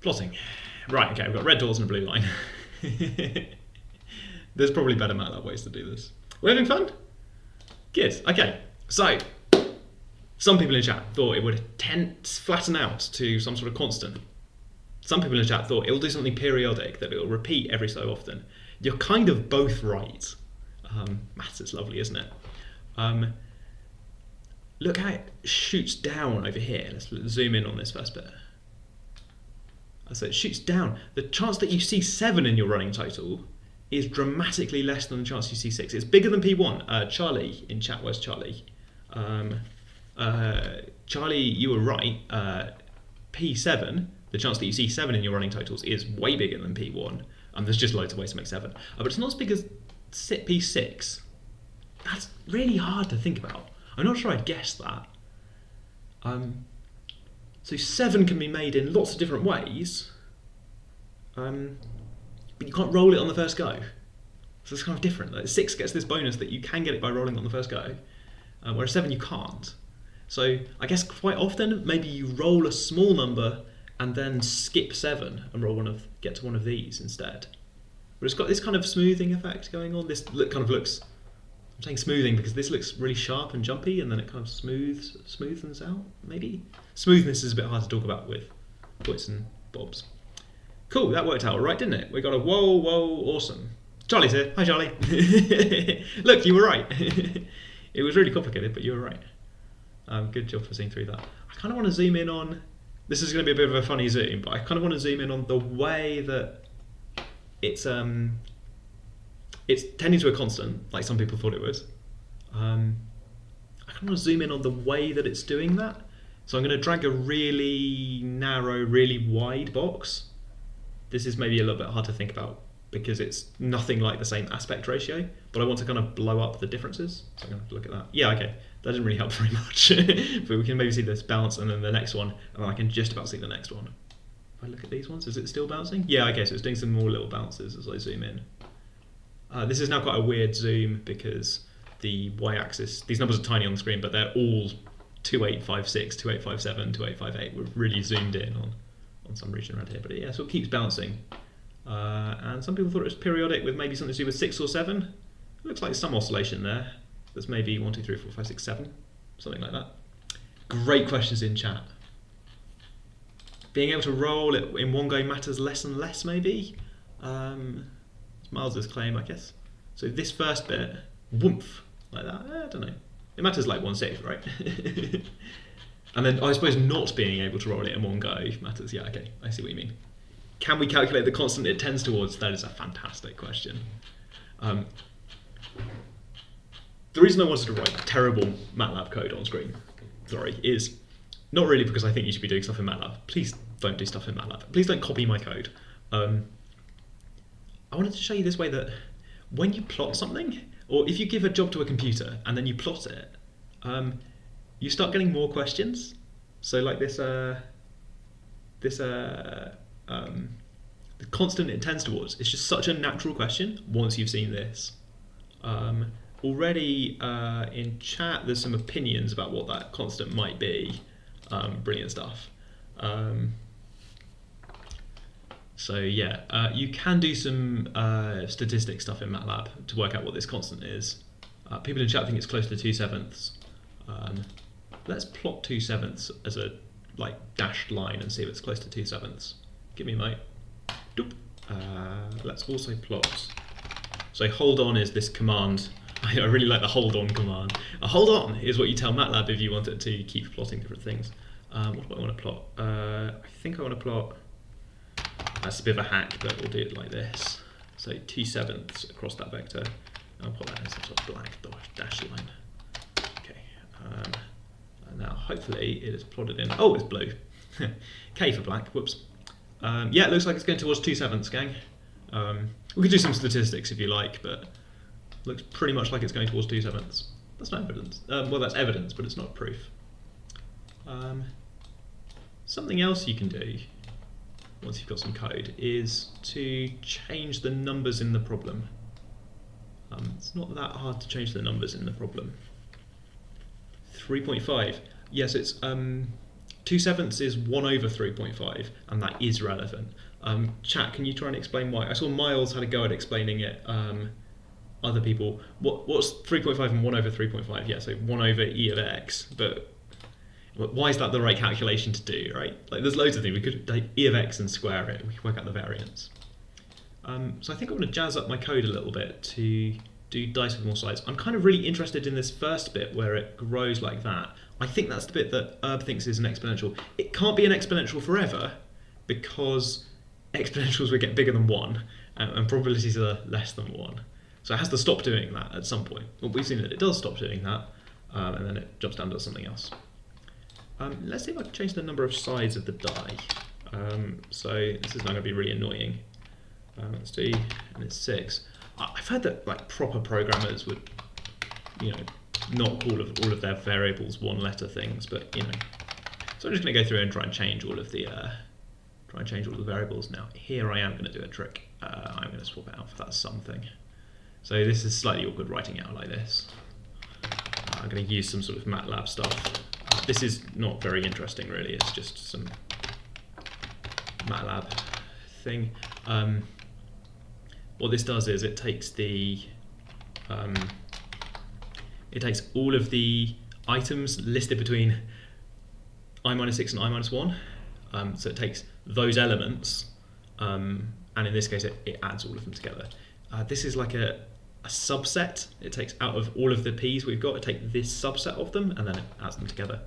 Plotting. Right, okay, we've got red doors and a blue line. There's probably better MATLAB ways to do this. We're having fun? Good, okay. So, some people in chat thought it would flatten out to some sort of constant. Some people in chat thought it will do something periodic, that it will repeat every so often. You're kind of both right. Maths is lovely, isn't it? Look how it shoots down over here. Let's zoom in on this first bit. So it shoots down. The chance that you see 7 in your running total is dramatically less than the chance you see 6. It's bigger than P1. Charlie in chat, where's Charlie? Charlie, you were right. P7, the chance that you see 7 in your running totals is way bigger than P1. There's just loads of ways to make 7. But it's not as big as P6. That's really hard to think about. I'm not sure I'd guess that. So 7 can be made in lots of different ways, but you can't roll it on the first go. So it's kind of different. Like 6 gets this bonus that you can get it by rolling on the first go, whereas 7 you can't. So I guess quite often maybe you roll a small number and then skip 7 and get to one of these instead. But it's got this kind of smoothing effect going on. This kind of looks. I'm saying smoothing because this looks really sharp and jumpy, and then it kind of smoothens out, maybe? Smoothness is a bit hard to talk about with bits and bobs. Cool, that worked out all right, didn't it? We got a whoa, awesome. Charlie's here. Hi, Charlie. Look, you were right. It was really complicated, but you were right. Good job for seeing through that. I kind of want to zoom in on, this is going to be a bit of a funny zoom, but I kind of want to zoom in on the way that it's tending to a constant, like some people thought it would. I kind of want to zoom in on the way that it's doing that. So I'm going to drag a really narrow, really wide box. This is maybe a little bit hard to think about because it's nothing like the same aspect ratio, but I want to kind of blow up the differences. So I'm going to have to look at that. Yeah, okay, that didn't really help very much. But we can maybe see this bounce and then the next one, and then I can just about see the next one. If I look at these ones, is it still bouncing? Yeah, okay, so it's doing some more little bounces as I zoom in. This is now quite a weird zoom because the y-axis, these numbers are tiny on the screen, but they're all 2856, 2857, 2858. We're really zoomed in on some region around here, but yeah, so it keeps bouncing. And some people thought it was periodic with maybe something to do with 6 or 7. It looks like some oscillation there. There's maybe 1, 2, 3, 4, 5, 6, 7, something like that. Great questions in chat. Being able to roll it in one go matters less and less, maybe. Miles's claim, I guess. So this first bit, whoomph, like that. I don't know. It matters like 1/6, right? And then I suppose not being able to roll it in one go matters. Yeah, okay, I see what you mean. Can we calculate the constant it tends towards? That is a fantastic question. The reason I wanted to write that terrible MATLAB code on screen, sorry, is not really because I think you should be doing stuff in MATLAB. Please don't do stuff in MATLAB. Please don't copy my code. I wanted to show you this way that when you plot something, or if you give a job to a computer and then you plot it, you start getting more questions. So like the constant it tends towards, it's just such a natural question once you've seen this. Already in chat there's some opinions about what that constant might be. Brilliant stuff. So yeah, you can do some statistics stuff in MATLAB to work out what this constant is. People in chat think it's close to 2/7. Let's plot 2/7 as a dashed line and see if it's close to 2/7. Give me a mate. Doop. Let's also plot. So hold on is this command. I really like the hold on command. A hold on is what you tell MATLAB if you want it to keep plotting different things. What do I want to plot? I think I want to plot, that's a bit of a hack, but we'll do it like this. So 2/7 across that vector. I'll put that in some sort of black dash line. Okay. And now hopefully it is plotted in, oh, it's blue. K for black, whoops. Yeah, it looks like it's going towards 2/7, gang. We could do some statistics if you like, but looks pretty much like it's going towards 2/7. That's not evidence. Well, that's evidence, but it's not proof. Something else you can do, once you've got some code, is to change the numbers in the problem. It's not that hard to change the numbers in the problem. 3.5. Yes, it's 2/7 is 1/3.5, and that is relevant. Chat, can you try and explain why? I saw Miles had a go at explaining it. Other people, what's 3.5 and 1/3.5? Yeah, so 1/e of x, but why is that the right calculation to do, right? Like, there's loads of things. We could take e of x and square it. We could work out the variance. So I think I'm going to jazz up my code a little bit to do dice with more sides. I'm kind of really interested in this first bit where it grows like that. I think that's the bit that Herb thinks is an exponential. It can't be an exponential forever because exponentials will get bigger than 1 and probabilities are less than 1. So it has to stop doing that at some point. Well, we've seen that it does stop doing that, and then it jumps down to something else. Let's see if I can change the number of sides of the die. So this is now going to be really annoying. Let's do, and it's 6. I've heard that like proper programmers would, not call all of their variables one-letter things, but So I'm just going to go through and try and change all of the variables now. Here I am going to do a trick. I'm going to swap it out for that something. So this is slightly awkward writing out like this. I'm going to use some sort of MATLAB stuff. This is not very interesting really, it's just some MATLAB thing. What this does is it takes all of the items listed between I-6 and I-1. So it takes those elements, and in this case it adds all of them together. This is like a subset. It takes out of all of the p's we've got, it takes this subset of them and then it adds them together.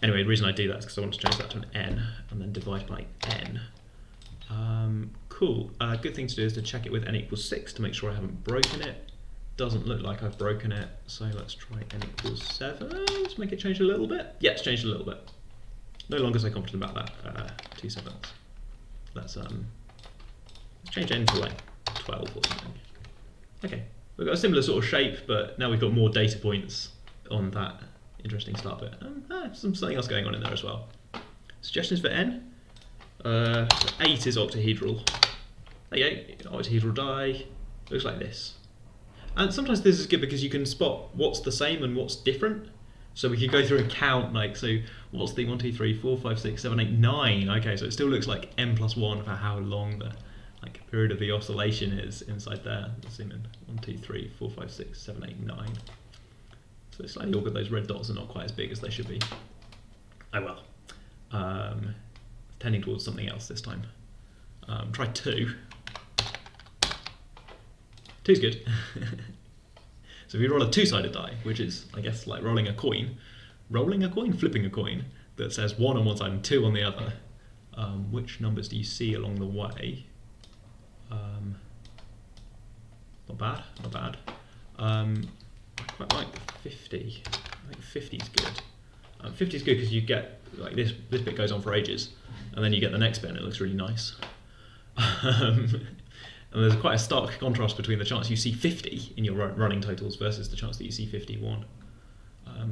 Anyway, the reason I do that is because I want to change that to an n and then divide by n. Cool. Good thing to do is to check it with n=6 to make sure I haven't broken it. Doesn't look like I've broken it, so let's try n=7. Let's make it change a little bit. Yeah, it's changed a little bit. No longer so confident about that. 2/7. Let's change n to like 12 or something. Okay, we've got a similar sort of shape, but now we've got more data points on that interesting start bit. Something else going on in there as well. Suggestions for n? 8 is octahedral. There you go, octahedral die. Looks like this. And sometimes this is good because you can spot what's the same and what's different. So we could go through and count, like, so what's the 1, 2, 3, 4, 5, 6, 7, 8, 9? Okay, so it still looks like n+1 for how long the period of the oscillation is inside there. Let's zoom in. 1, 2, 3, 4, 5, 6, 7, 8, 9. So it's slightly awkward, those red dots are not quite as big as they should be. Oh well. Tending towards something else this time. Try 2. 2's good. So if you roll a 2-sided die, which is, I guess, like rolling a coin, flipping a coin, that says 1 on one side and 2 on the other, which numbers do you see along the way? Not bad, not bad. I quite like 50. I think 50 is good. 50 is good because you get, like, this bit goes on for ages, and then you get the next bit and it looks really nice. And there's quite a stark contrast between the chance you see 50 in your running totals versus the chance that you see 51. I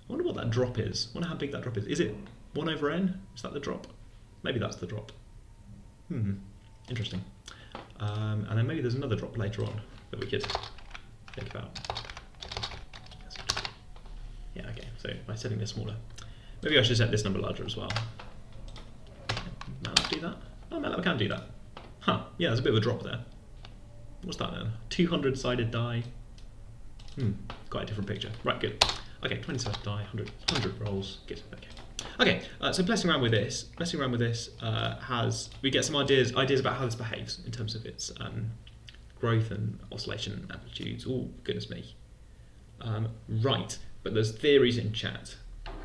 wonder what that drop is. I wonder how big that drop is. Is it 1/n? Is that the drop? Maybe that's the drop. Interesting. And then maybe there's another drop later on that we could think about. Yeah, okay, so by setting this smaller. Maybe I should set this number larger as well. MATLAB do that? Oh, MATLAB can do that. Huh, yeah, there's a bit of a drop there. What's that then? 200-sided die. Quite a different picture. Right, good. Okay, 20-sided die, 100 rolls. Good, okay. Okay, so messing around with this we get some ideas about how this behaves in terms of its growth and oscillation amplitudes. Oh, goodness me. Right, but there's theories in chat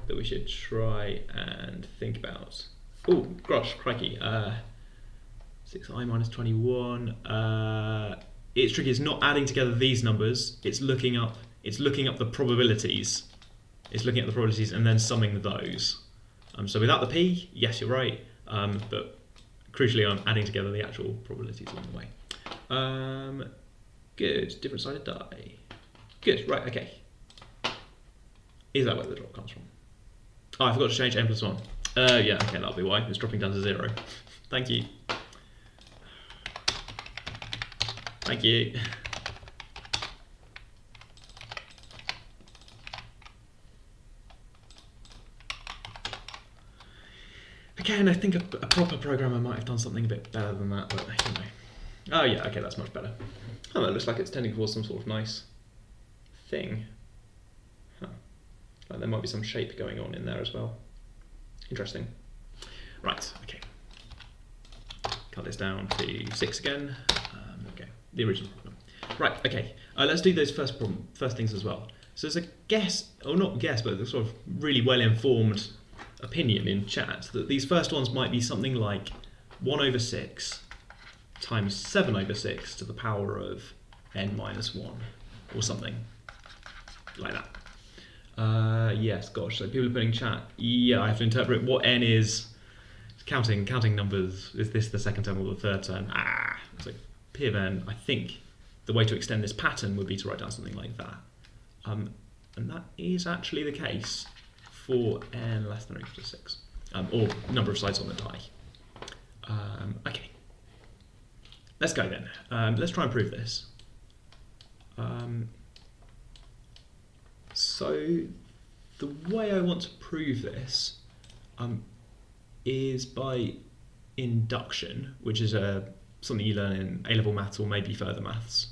that we should try and think about. Oh, gosh, crikey. 6i minus 21. It's tricky. It's not adding together these numbers. It's looking up the probabilities. It's looking at the probabilities and then summing those. So without the p, yes, you're right. But crucially, I'm adding together the actual probabilities along the way. Good. Different sided die. Good. Right. Okay. Is that where the drop comes from? Oh, I forgot to change n plus 1. Yeah. Okay, that'll be why. It's dropping down to 0. Thank you. Thank you. Again, I think a proper programmer might have done something a bit better than that, but I don't know. Oh yeah, okay, that's much better. Oh, that looks like it's tending towards some sort of nice thing. Huh. Like there might be some shape going on in there as well. Interesting. Right, okay. Cut this down to 6 again. Okay, the original problem. Right, okay. Let's do those first things as well. So there's a guess, or not guess, but a sort of really well-informed opinion in chat that these first ones might be something like 1 over 6 times 7 over 6 to the power of n minus 1, or something like that. Yes, gosh, so people are putting chat. Yeah, I have to interpret what n is. Counting numbers. Is this the second term or the third term? So p of n, I think the way to extend this pattern would be to write down something like that. And that is actually the case for n less than or equal to 6, or number of sides on the die. Okay, let's go then. Let's try and prove this. So the way I want to prove this is by induction, which is something you learn in A-level maths or maybe further maths.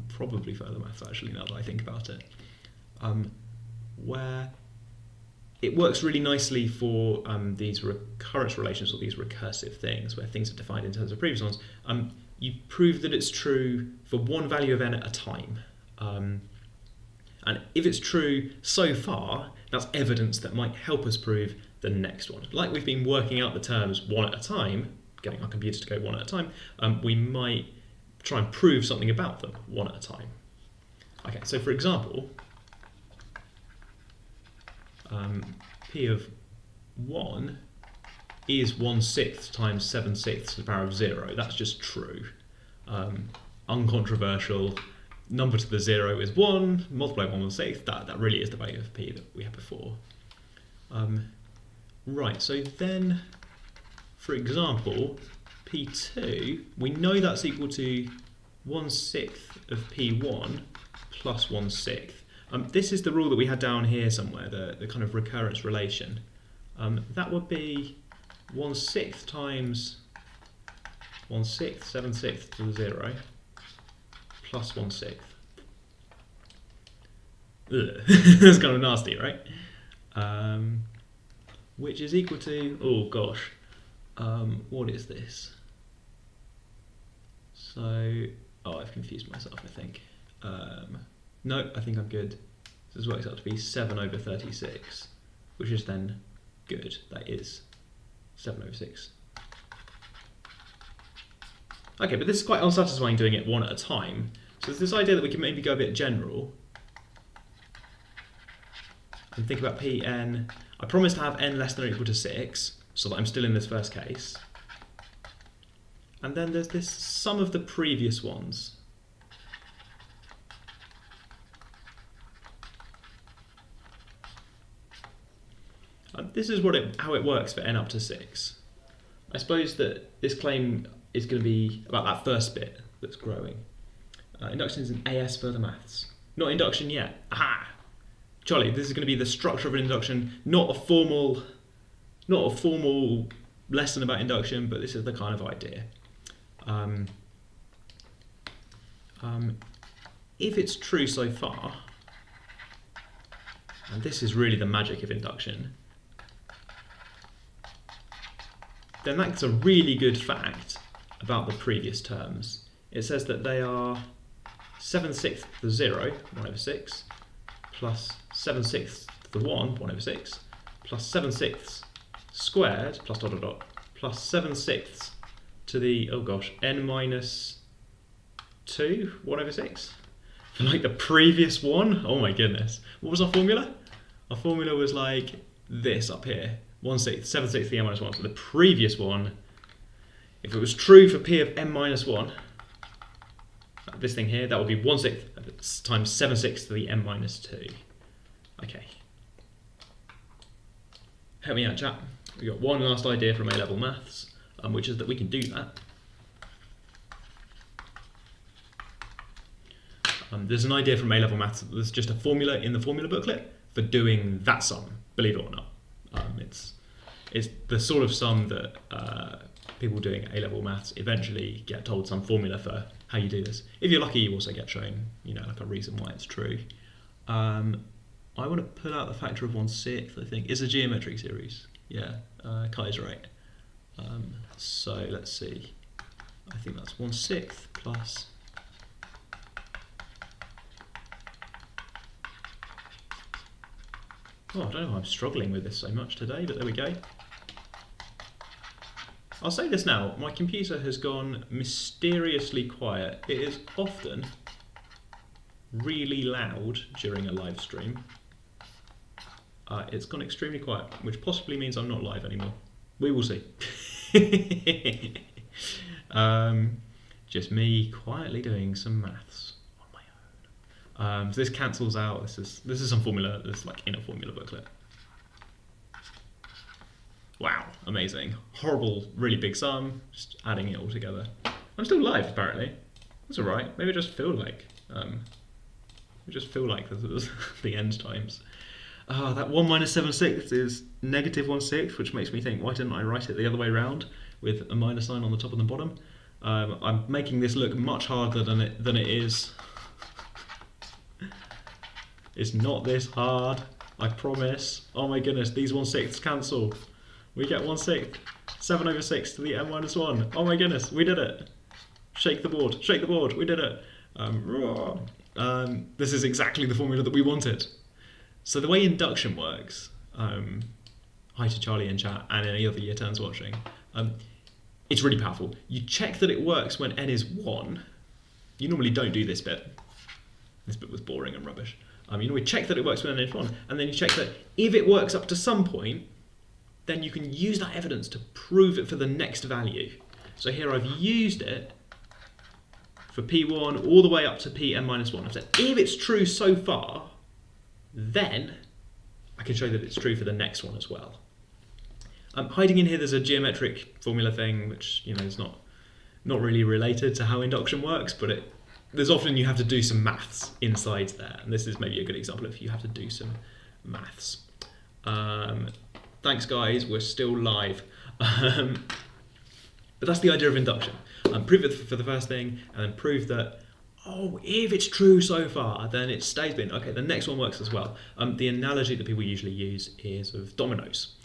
Probably further maths actually, now that I think about it. Where it works really nicely for these recurrence relations or these recursive things where things are defined in terms of previous ones. You prove that it's true for one value of n at a time. And if it's true so far, that's evidence that might help us prove the next one. Like we've been working out the terms one at a time, getting our computer to go one at a time, we might try and prove something about them one at a time. Okay, so for example, p of 1 is 1/6 times 7/6 to the power of 0. That's just true. Uncontroversial. Number to the 0 is 1, multiply 1/6. That really is the value of p that we had before. Right, so then, for example, p2, we know that's equal to 1/6 of p1 plus 1/6. This is the rule that we had down here somewhere, the kind of recurrence relation. That would be 1/6 times 1/6, 7/6 to the 0, plus 1/6. That's kind of nasty, right? Which is equal to, oh gosh, what is this? So, I've confused myself, I think. No, I think I'm good. So this works out to be 7 over 36, which is then good. That is 7 over 6. Okay, but this is quite unsatisfying doing it one at a time. So there's this idea that we can maybe go a bit general and think about Pn. I promise to have n less than or equal to 6, so that I'm still in this first case. And then there's this sum of the previous ones. This is how it works for n up to 6. I suppose that this claim is going to be about that first bit that's growing. Induction is an AS further maths. Not induction yet. Aha! Charlie, this is going to be the structure of an induction, not a formal lesson about induction, but this is the kind of idea. If it's true so far, and this is really the magic of induction, then that's a really good fact about the previous terms. It says that they are 7/6 to the 0, 1 over 6, plus 7/6 to the 1 over 6, plus 7/6 squared, plus dot dot dot, plus 7/6 to the, oh gosh, n minus 2, 1 over 6. For like the previous one, oh my goodness. What was our formula? Our formula was like this up here, 1/6, 7/6 to the n minus 1. So the previous one, if it was true for p of n minus 1, this thing here, that would be 1/6 times 7/6 to the n minus 2. Okay. Help me out, chat. We've got one last idea from A-level maths, which is that we can do that. There's an idea from A-level maths. There's just a formula in the formula booklet for doing that sum, believe it or not. It's the sort of sum that people doing A-level maths eventually get told some formula for how you do this. If you're lucky, you also get shown, like a reason why it's true. I want to pull out the factor of 1/6, I think. It's a geometric series. Yeah, Kai's right. So let's see. I think that's 1/6 plus... Oh, I don't know why I'm struggling with this so much today, but there we go. I'll say this now, my computer has gone mysteriously quiet. It is often really loud during a live stream. It's gone extremely quiet, which possibly means I'm not live anymore. We will see. Just me quietly doing some maths on my own. So this cancels out. This is some formula. This is like in a formula booklet. Wow, amazing. Horrible, really big sum. Just adding it all together. I'm still live apparently. That's all right. Maybe I just feel like this is the end times. That 1 minus 7/6 is negative 1/6, which makes me think, why didn't I write it the other way around with a minus sign on the top and the bottom? I'm making this look much harder than it is. It's not this hard, I promise. Oh my goodness, these 1/6 cancel. We get 1/6, 7 over 6 to the n minus 1. Oh my goodness, we did it. Shake the board, we did it. This is exactly the formula that we wanted. So the way induction works, hi to Charlie in chat and any other year 10s watching, it's really powerful. You check that it works when n is 1. You normally don't do this bit. This bit was boring and rubbish. You normally check that it works when n is 1, and then you check that if it works up to some point, then you can use that evidence to prove it for the next value. So here I've used it for P1 all the way up to Pn minus 1. I've said if it's true so far, then I can show that it's true for the next one as well. Hiding in here, there's a geometric formula thing, which is not really related to how induction works, but there's often you have to do some maths inside there, and this is maybe a good example if you have to do some maths. Thanks guys, we're still live. But that's the idea of induction. Prove it for the first thing, and then prove that, if it's true so far, then it stays in. Okay, the next one works as well. The analogy that people usually use is of dominoes,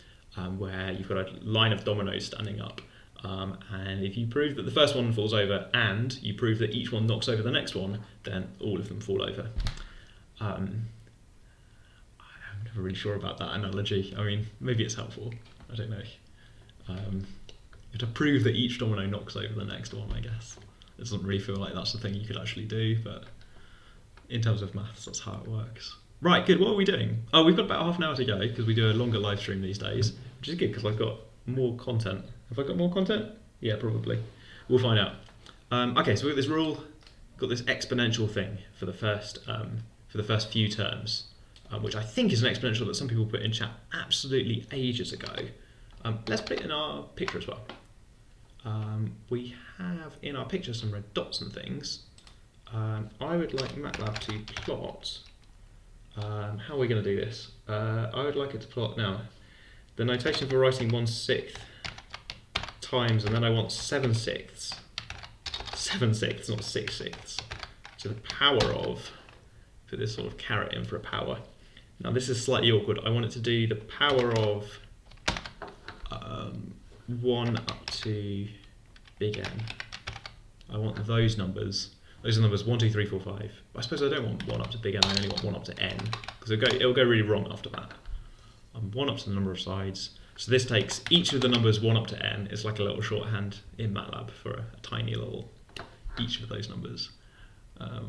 where you've got a line of dominoes standing up, and if you prove that the first one falls over and you prove that each one knocks over the next one, then all of them fall over. I'm never really sure about that analogy. I mean, maybe it's helpful. I don't know. You have to prove that each domino knocks over the next one, I guess. It doesn't really feel like that's the thing you could actually do, but in terms of maths, that's how it works. Right, good. What are we doing? Oh, we've got about half an hour to go because we do a longer live stream these days, which is good because I've got more content. Have I got more content? Yeah, probably. We'll find out. Okay, so we've got this rule, got this exponential thing for the first few terms, which I think is an exponential that some people put in chat absolutely ages ago. Let's put it in our picture as well. We have in our picture some red dots and things. I would like MATLAB to plot. How are we going to do this? I would like it to plot now. The notation for writing 1/6 times, and then I want 7/6. 7/6, not 6/6. To the power of, put this sort of caret in for a power. Now this is slightly awkward. I want it to do the power of 1 up to big N. I want those numbers. Those are numbers 1, 2, 3, 4, 5. I suppose I don't want 1 up to big N, I only want 1 up to N, because it'll go really wrong after that. 1 up to the number of sides. So this takes each of the numbers 1 up to N. It's like a little shorthand in MATLAB for a tiny little, each of those numbers. I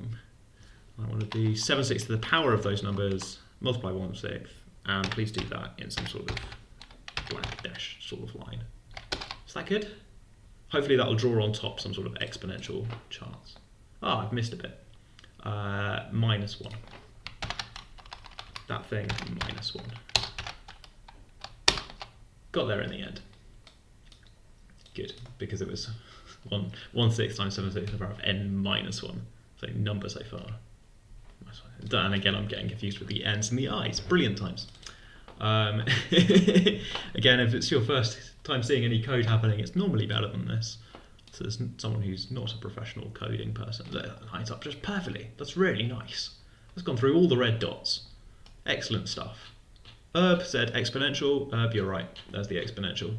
want to do 7/6 to the power of those numbers, multiply 1/6, and please do that in some sort of blank dash sort of line. Is that good? Hopefully that'll draw on top some sort of exponential charts. Ah, I've missed a bit. -1. That thing, -1. Got there in the end. Good, because it was 1/6 times 7/6 to the power of n-1. So number so far. And again, I'm getting confused with the n's and the i's. Brilliant times. Again, if it's your first time seeing any code happening, it's normally better than this. So there's someone who's not a professional coding person that lines up just perfectly. That's really nice. It's gone through all the red dots. Excellent stuff. Herb said exponential. Herb, you're right. There's the exponential.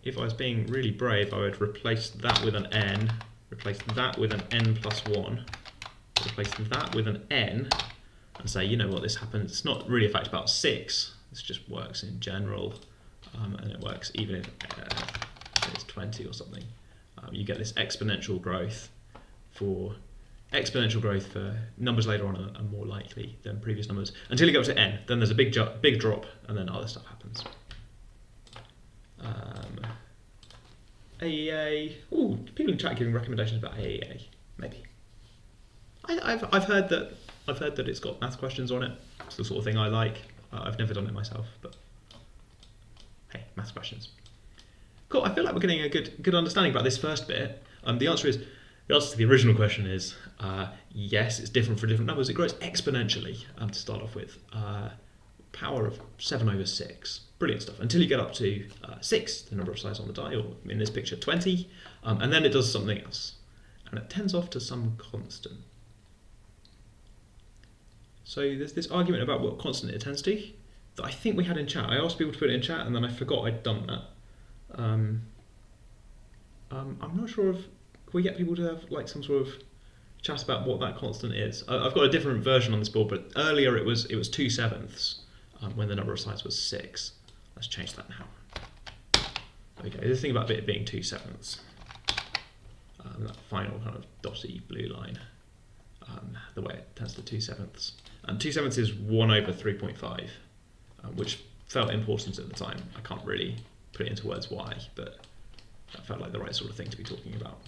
If I was being really brave, I would replace that with an n, replace that with an n plus 1, replace that with an n, and say, you know what, this happens. It's not really a fact about 6. This just works in general, and it works even if it's 20 or something. You get this exponential growth for numbers later on are more likely than previous numbers until you get up to n. Then there's a big drop, and then other stuff happens. AEA. Oh, people in chat giving recommendations about AEA. Maybe. I've heard that it's got math questions on it. It's the sort of thing I like. I've never done it myself, but hey, math questions. Cool. I feel like we're getting a good understanding about this first bit. The answer to the original question is yes, it's different for different numbers. It grows exponentially to start off with. Power of 7/6. Brilliant stuff. Until you get up to 6, the number of sides on the die, or in this picture 20, and then it does something else. And it tends off to some constant. So there's this argument about what constant it tends to that I think we had in chat. I asked people to put it in chat, and then I forgot I'd done that. I'm not sure if we get people to have like some sort of chat about what that constant is. I've got a different version on this board, but earlier it was 2/7 when the number of sides was 6. Let's change that now. There we go. This thing about it being 2/7. That final kind of dotty blue line, the way it tends to 2/7. And 2/7 is 1/3.5, which felt important at the time. I can't really put it into words why, but that felt like the right sort of thing to be talking about.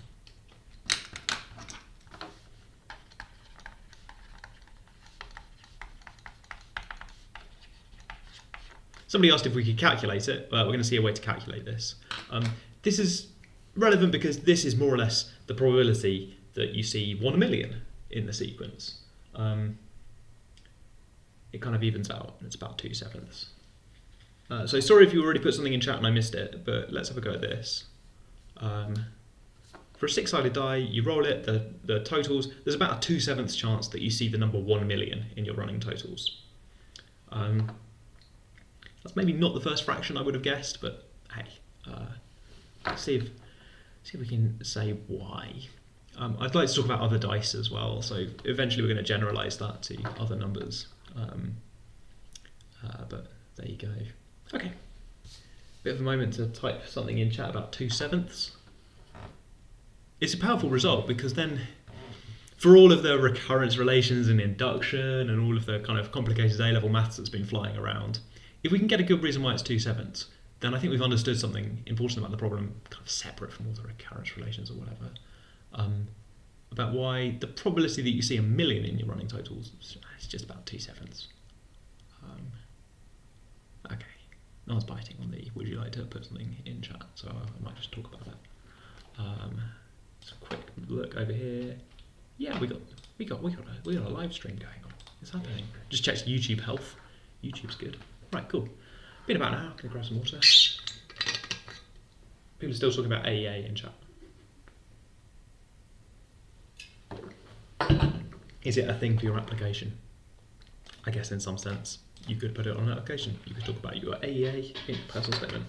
Somebody asked if we could calculate it. We're going to see a way to calculate this. This is relevant because this is more or less the probability that you see 1 million in the sequence. It kind of evens out, and it's about 2/7. So sorry if you already put something in chat and I missed it, but let's have a go at this. For a 6-sided die, you roll it, the totals, there's about a 2/7 chance that you see the number 1 million in your running totals. That's maybe not the first fraction I would have guessed, but hey, let's see if we can say why. I'd like to talk about other dice as well, so eventually we're going to generalise that to other numbers. But there you go. Okay, bit of a moment to type something in chat about 2/7. It's a powerful result because then, for all of the recurrence relations and induction and all of the kind of complicated A-level maths that's been flying around, if we can get a good reason why it's 2/7, then I think we've understood something important about the problem, kind of separate from all the recurrence relations or whatever, about why the probability that you see 1 million in your running totals is just about 2/7. Okay, no one's biting on the would you like to put something in chat, so I might just talk about that. Just a quick look over here. Yeah, we got a live stream going on. It's happening. Just checked YouTube health. YouTube's good. Right, cool. Been about an hour. Gonna grab some water. People are still talking about AEA in chat. Is it a thing for your application? I guess in some sense you could put it on an application. You could talk about your AEA in your personal statement.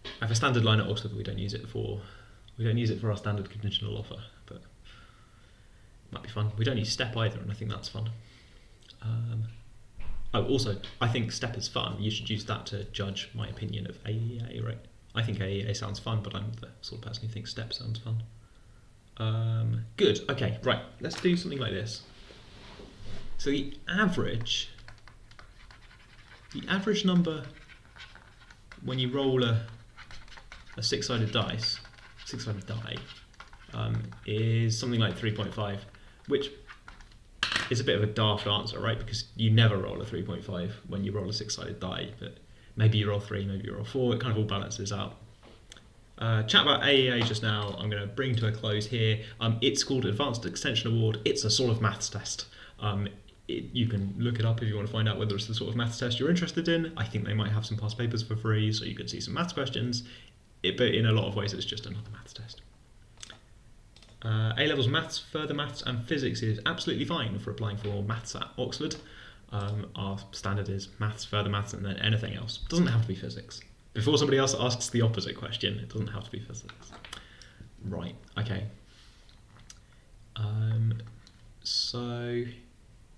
I have a standard line at Oxford, but we don't use it for We don't use it for our standard conditional offer, but it might be fun. We don't use step either, and I think that's fun. Oh, also, I think step is fun. You should use that to judge my opinion of AEA, right? I think AEA sounds fun, but I'm the sort of person who thinks step sounds fun. Good, okay, right, let's do something like this. So the average number when you roll a six-sided die, is something like 3.5, which is a bit of a daft answer, right? Because you never roll a 3.5 when you roll a six-sided die, but maybe you roll 3, maybe you roll 4, it kind of all balances out. Chat about AEA just now, I'm going to bring to a close here. It's called Advanced Extension Award. It's a sort of maths test. You can look it up if you want to find out whether it's the sort of maths test you're interested in. I think they might have some past papers for free, so you can see some maths questions. But in a lot of ways, it's just another maths test. A-levels maths, further maths and physics is absolutely fine for applying for maths at Oxford. Our standard is maths, further maths, and then anything else. It doesn't have to be physics. Before somebody else asks the opposite question, it doesn't have to be physics. Right, okay. So,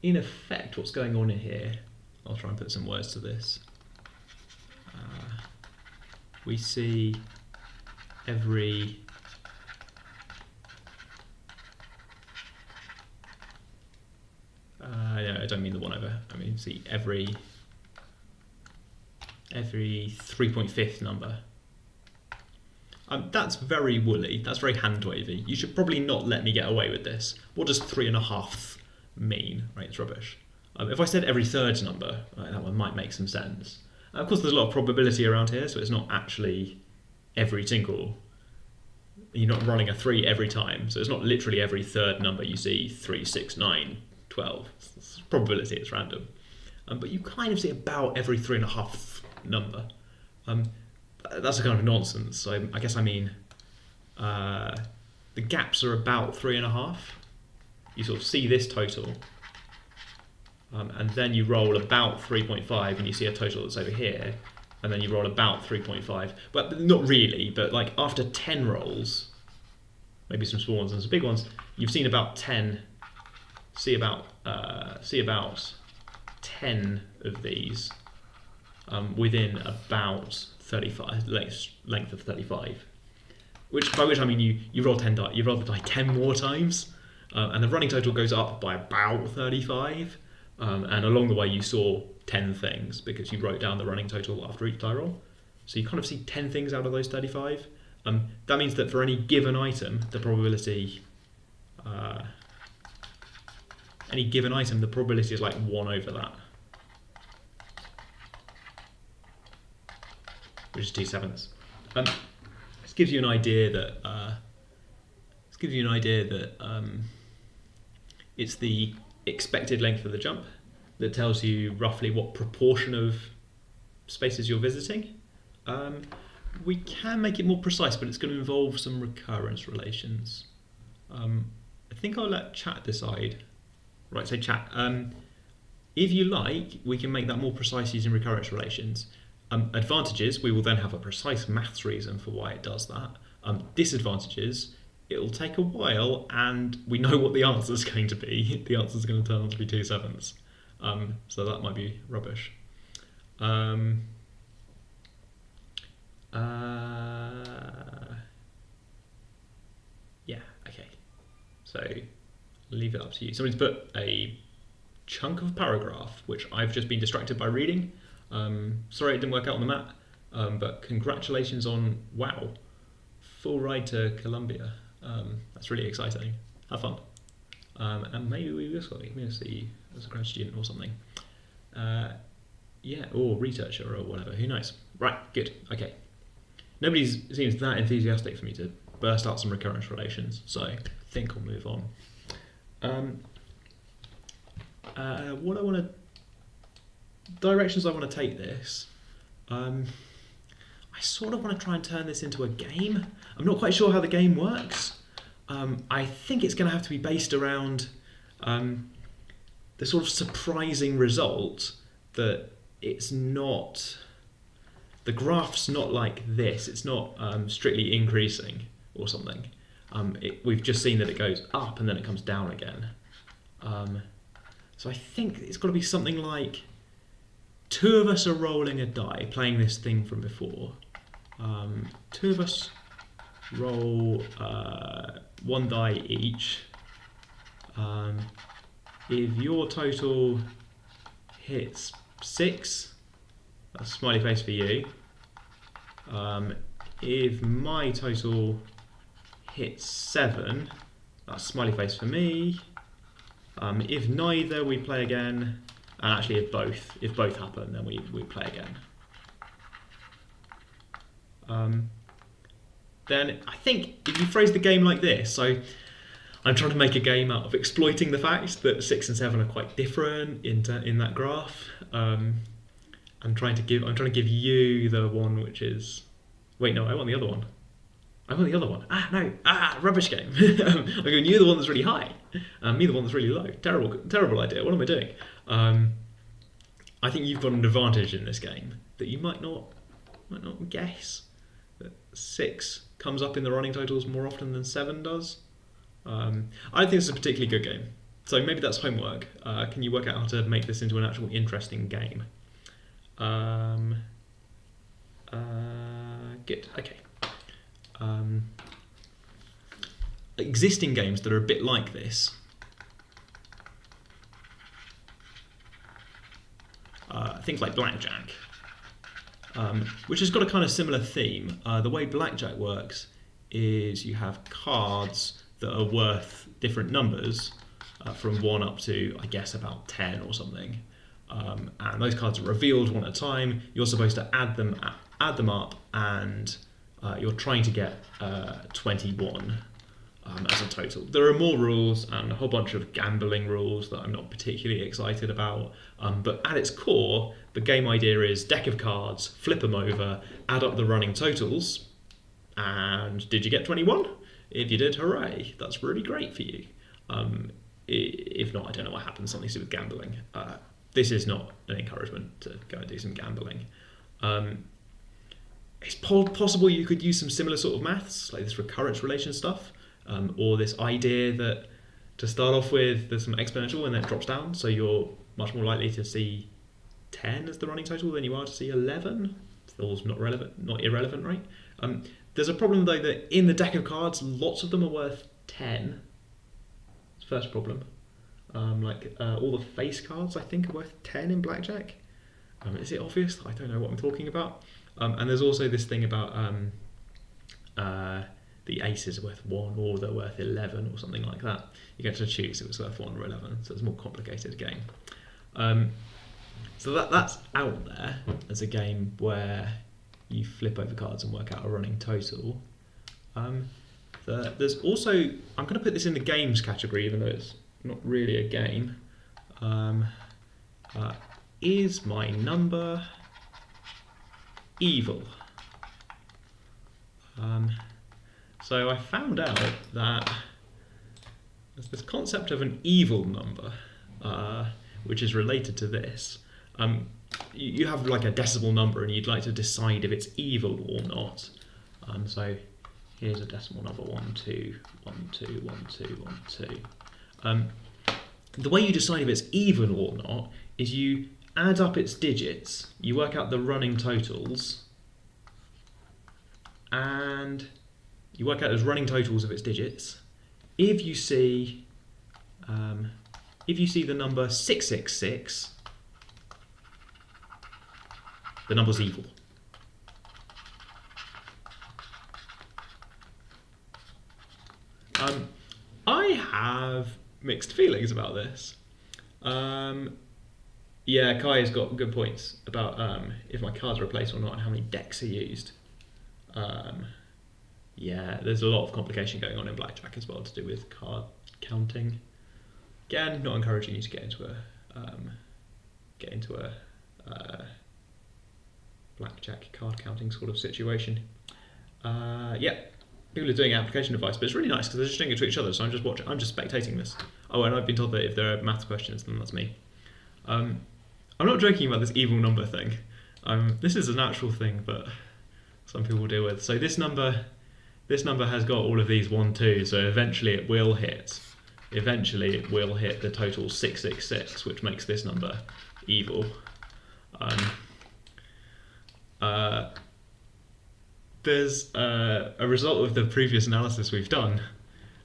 in effect, what's going on in here, I'll try and put some words to this. We see every no, I don't mean the one over. I mean, see every 3.5 number. That's very woolly. That's very hand wavy. You should probably not let me get away with this. What does 3.5 mean? Right, it's rubbish. If I said every third number, right, that one might make some sense. Of course, there's a lot of probability around here, so it's not actually every single. You're not running a 3 every time, so it's not literally every third number you see 3, 6, 9, 12. It's probability, it's random. But you kind of see about every 3.5 number. That's a kind of nonsense. So I guess I mean the gaps are about 3.5. You sort of see this total, and then you roll about 3.5, and you see a total that's over here, and then you roll about 3.5. But not really. But like after 10 rolls, maybe some small ones and some big ones, you've seen about 10. See about 10 of these within about 35 length of 35. By which I mean you roll 10 die. You roll the die 10 more times, and the running total goes up by about 35. And along the way you saw 10 things because you wrote down the running total after each die roll. So you kind of see 10 things out of those 35. That means that for any given item, the probability is like 1 over that, which is 2/7. This gives you an idea that it's the expected length of the jump that tells you roughly what proportion of spaces you're visiting. We can make it more precise, but it's going to involve some recurrence relations. I think I'll let chat decide. Right, so chat, if you like, we can make that more precise using recurrence relations. Advantages, we will then have a precise maths reason for why it does that. Disadvantages, it'll take a while and we know what the answer is going to be. The answer is going to turn out to be 2/7. So that might be rubbish. Yeah, okay. So leave it up to you. Somebody's put a chunk of paragraph, which I've just been distracted by reading. Sorry it didn't work out on the map, but congratulations on, wow, full ride to Colombia. That's really exciting. Have fun. And maybe we will see you as a grad student or something. Yeah, or researcher or whatever, who knows. Right, good, okay. Nobody seems that enthusiastic for me to burst out some recurrence relations, so I think I'll move on. Directions I want to take this. I sort of want to try and turn this into a game. I'm not quite sure how the game works. I think it's going to have to be based around the sort of surprising result that it's not, the graph's not like this. It's not strictly increasing. or something. We've just seen that it goes up and then it comes down again. So I think it's got to be something like 2 of us are rolling a die, playing this thing from before. 2 of us roll 1 die each. If your total hits 6, that's a smiley face for you. If my total hits 7, that's a smiley face for me. If neither, we play again. And actually, if both happen, then we play again. Then I think if you phrase the game like this, so I'm trying to make a game out of exploiting the fact that 6 and 7 are quite different in that graph. I'm trying to give you the one which is. Wait, no, I want the other one. Rubbish game. I'm giving you the one that's really high, me the one that's really low. Terrible idea. What am I doing? I think you've got an advantage in this game that you might not guess. That 6 comes up in the running totals more often than 7 does. I think it's a particularly good game. So maybe that's homework. Can you work out how to make this into an actual interesting game? Good. Okay. Existing games that are a bit like this. Things like blackjack, which has got a kind of similar theme. The way blackjack works is you have cards that are worth different numbers, from 1 up to, I guess, about 10 or something. And those cards are revealed one at a time. You're supposed to add them up, and you're trying to get 21 as a total. There are more rules and a whole bunch of gambling rules that I'm not particularly excited about. But at its core, the game idea is deck of cards, flip them over, add up the running totals, and did you get 21? If you did, hooray! That's really great for you. If not, I don't know what happens. Something to do with gambling. This is not an encouragement to go and do some gambling. It's possible you could use some similar sort of maths, like this recurrence relation stuff, or this idea that to start off with, there's some exponential and then it drops down, so you're much more likely to see 10 as the running total than you are to see 11. Still not irrelevant, right? There's a problem though that in the deck of cards, lots of them are worth 10. It's the first problem. All the face cards, I think, are worth 10 in blackjack. Is it obvious? I don't know what I'm talking about. And there's also this thing about the aces are worth 1 or they're worth 11 or something like that. You get to choose if it's worth 1 or 11, so it's a more complicated game. So that's out there as a game where you flip over cards and work out a running total. There's also, I'm going to put this in the games category, even though it's not really a game. Is my number evil? So I found out that there's this concept of an evil number, which is related to this. You have like a decimal number and you'd like to decide if it's evil or not. So here's a decimal number, 1, 2, 1, 2, 1, 2, 1, 2. The way you decide if it's even or not is you add up its digits, you work out the running totals, and you work out those running totals of its digits. If you see the number 666, the number's evil. I have mixed feelings about this. Yeah, Kai has got good points about if my cards are replaced or not and how many decks are used. Yeah, there's a lot of complication going on in blackjack as well to do with card counting. Again, not encouraging you to get into a blackjack card counting sort of situation. Yeah, people are doing application advice, but it's really nice because they're just doing it to each other. So I'm just watching. I'm just spectating this. Oh, and I've been told that if there are maths questions, then that's me. I'm not joking about this evil number thing. This is an actual thing that some people deal with. So this number this number has got all of these 1, 2, so eventually it will hit. Eventually it will hit the total 666, which makes this number evil. There's a result of the previous analysis we've done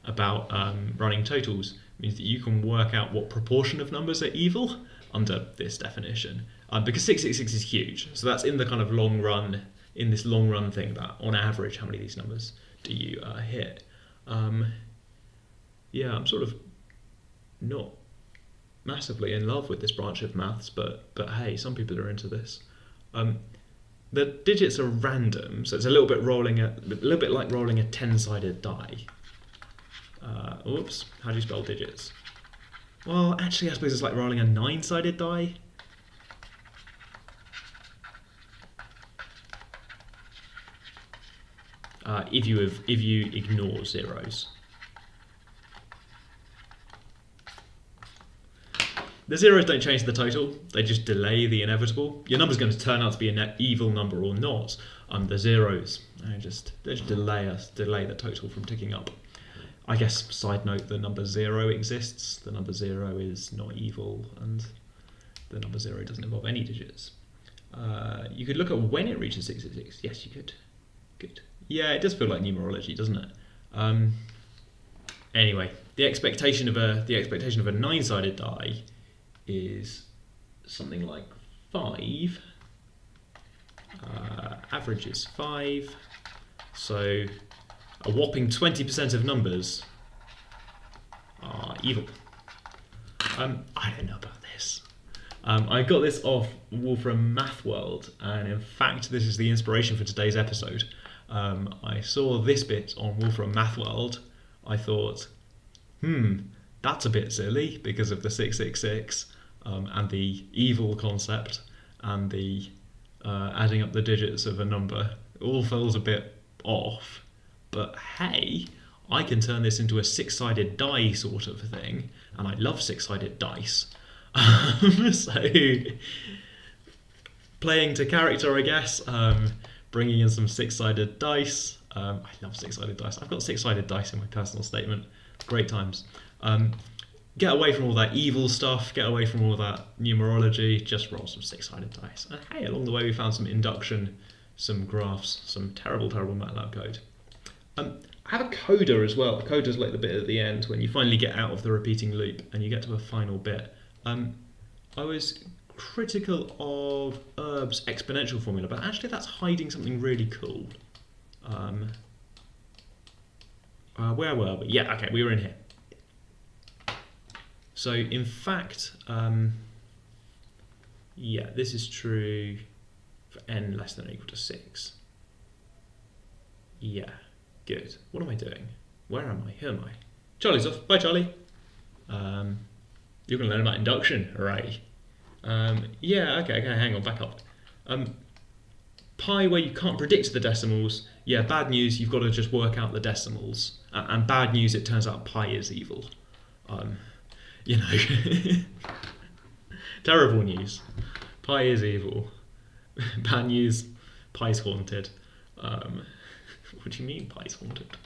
about running totals means that you can work out what proportion of numbers are evil under this definition, because 666 is huge. So that's in the kind of long run, in this long run thing, that on average, how many of these numbers do you hit? Yeah, I'm sort of not massively in love with this branch of maths, but hey, some people are into this. The digits are random, so it's a little bit like rolling a 10-sided die. Oops, how do you spell digits? Well, actually, I suppose it's like rolling a 9-sided die. If you ignore zeros. The zeros don't change the total, they just delay the inevitable. Your number's going to turn out to be an evil number or not. The zeros, they just delay the total from ticking up. I guess, side note, the number 0 exists. The number 0 is not evil, and the number 0 doesn't involve any digits. You could look at when it reaches 666. Yes, you could. Good. Yeah, it does feel like numerology, doesn't it? Anyway, the expectation of a 9-sided die is something like 5. Average is 5. So a whopping 20% of numbers are evil. I don't know about this. I got this off Wolfram Math World, and in fact this is the inspiration for today's episode. I saw this bit on Wolfram Math World. I thought, that's a bit silly because of the 666 and the evil concept and the adding up the digits of a number. It all feels a bit off. But hey, I can turn this into a 6-sided die sort of thing, and I love 6-sided dice. So, playing to character, I guess, bringing in some 6-sided dice. I love 6-sided dice. I've got 6-sided dice in my personal statement. Great times. Get away from all that evil stuff, get away from all that numerology, just roll some 6-sided dice. And hey, along the way we found some induction, some graphs, some terrible MATLAB code. I have a coda as well. A coda is like the bit at the end when you finally get out of the repeating loop and you get to a final bit. I was critical of Erb's exponential formula, but actually that's hiding something really cool. Where were we? Yeah, okay, we were in here. So in fact, yeah, this is true for n less than or equal to 6. Yeah. Good. What am I doing? Where am I? Who am I? Charlie's off. Bye, Charlie. You're going to learn about induction. Hooray. Yeah, okay, hang on, back up. Pi, where you can't predict the decimals, yeah, bad news, you've got to just work out the decimals. And bad news, it turns out pi is evil. You know. Terrible news. Pi is evil. Bad news, pi's haunted. What do you mean pi's haunted?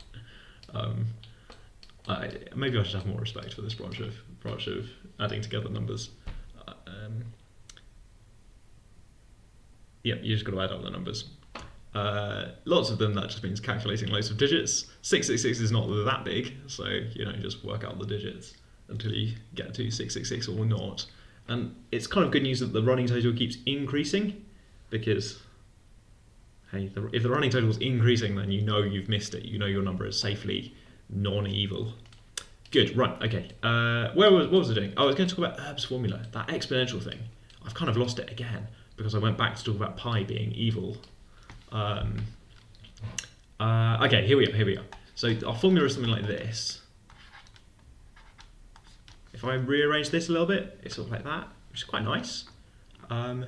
Maybe I should have more respect for this branch of adding together numbers. Yep, you just got to add up the numbers. Lots of them, that just means calculating loads of digits. 666 is not that big, so you know, just work out the digits until you get to 666 or not. And it's kind of good news that the running total keeps increasing, because hey, if the running total is increasing, then you know you've missed it. You know your number is safely non-evil. Good, right, okay. What was I doing? Oh, I was going to talk about Erb's formula, that exponential thing. I've kind of lost it again, because I went back to talk about pi being evil. Okay, here we are. So our formula is something like this. If I rearrange this a little bit, it's sort of like that, which is quite nice. And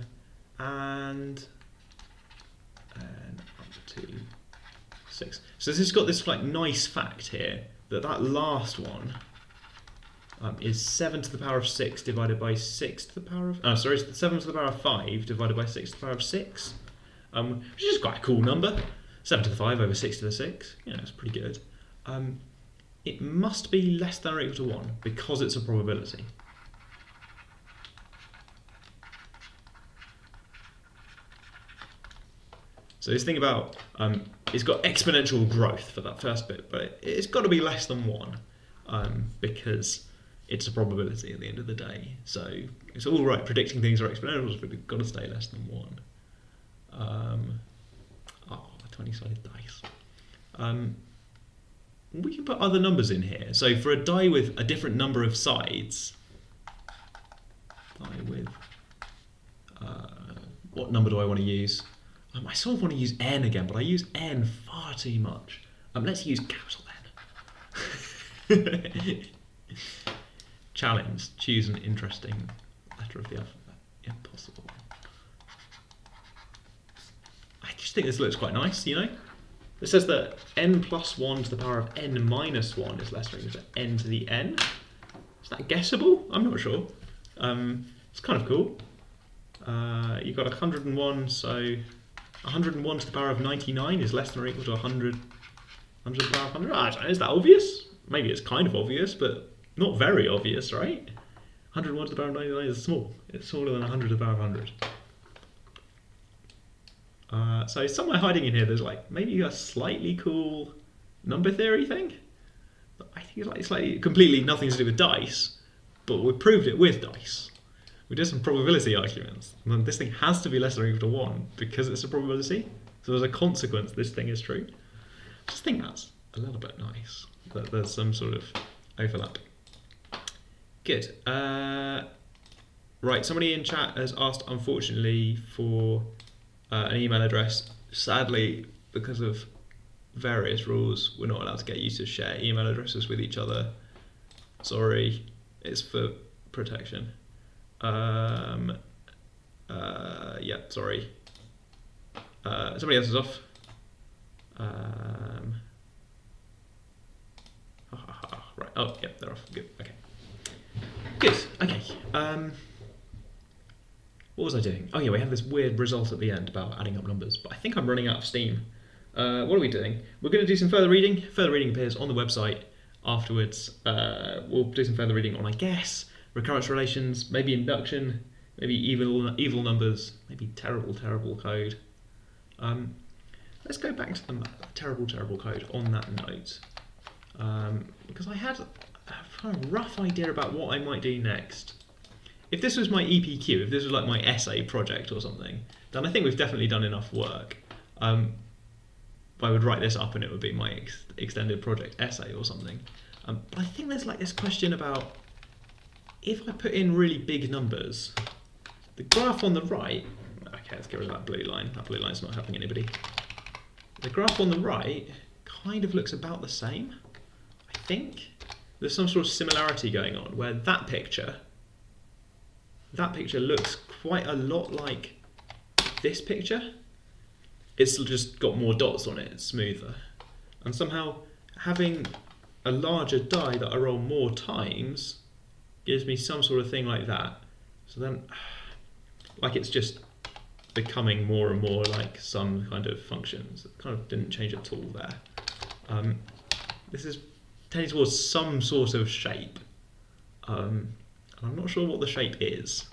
up to 6. So this has got this like nice fact here, that last one is 7 to the power of 6 divided by 6 to the power of... Oh, sorry, it's 7 to the power of 5 divided by 6 to the power of 6, which is quite a cool number. 7 to the 5 over 6 to the 6. Yeah, it's pretty good. It must be less than or equal to 1 because it's a probability. So this thing about, it's got exponential growth for that first bit, but it's got to be less than 1 because it's a probability at the end of the day. So it's all right predicting things are exponentials, but it's got to stay less than 1. A 20-sided dice. We can put other numbers in here. So for a die with a different number of sides, die with, what number do I want to use? I sort of want to use n again, but I use n far too much. Let's use capital N. Challenge, choose an interesting letter of the alphabet. Impossible. I just think this looks quite nice, you know? It says that n plus 1 to the power of n minus 1 is less than or equal to n to the n. Is that guessable? I'm not sure. It's kind of cool. You've got 101, so 101 to the power of 99 is less than or equal to 100 to the power of 100. I don't know, is that obvious? Maybe it's kind of obvious, but not very obvious, right? 101 to the power of 99 is small. It's smaller than 100 to the power of 100. So somewhere hiding in here, there's like maybe a slightly cool number theory thing. But I think it's like completely nothing to do with dice, but we proved it with dice. We did some probability arguments, and then this thing has to be less than or equal to 1 because it's a probability. So as a consequence, this thing is true. I just think that's a little bit nice, that there's some sort of overlap. Good. Right, somebody in chat has asked, unfortunately, for an email address. Sadly, because of various rules, we're not allowed to get you to share email addresses with each other. Sorry, it's for protection. Yeah, sorry. Somebody else is off. Right. Oh, yeah, they're off. Good. Okay. Good. Okay. What was I doing? Oh yeah, we had this weird result at the end about adding up numbers, but I think I'm running out of steam. What are we doing? We're going to do some further reading. Further reading appears on the website afterwards. We'll do some further reading on, I guess, recurrence relations, maybe induction, maybe evil numbers, maybe terrible code. Let's go back to the terrible code on that note, because I had a kind of rough idea about what I might do next. If this was my EPQ, if this was like my essay project or something, then I think we've definitely done enough work. I would write this up and it would be my extended project essay or something. But I think there's like this question about, if I put in really big numbers, the graph on the right, okay, let's get rid of that blue line. That blue line's not helping anybody. The graph on the right kind of looks about the same, I think. There's some sort of similarity going on where that picture looks quite a lot like this picture. It's just got more dots on it, it's smoother. And somehow having a larger die that I roll more times gives me some sort of thing like that. So then, like, it's just becoming more and more like some kind of functions. It kind of didn't change at all there. This is tending towards some sort of shape. I'm not sure what the shape is.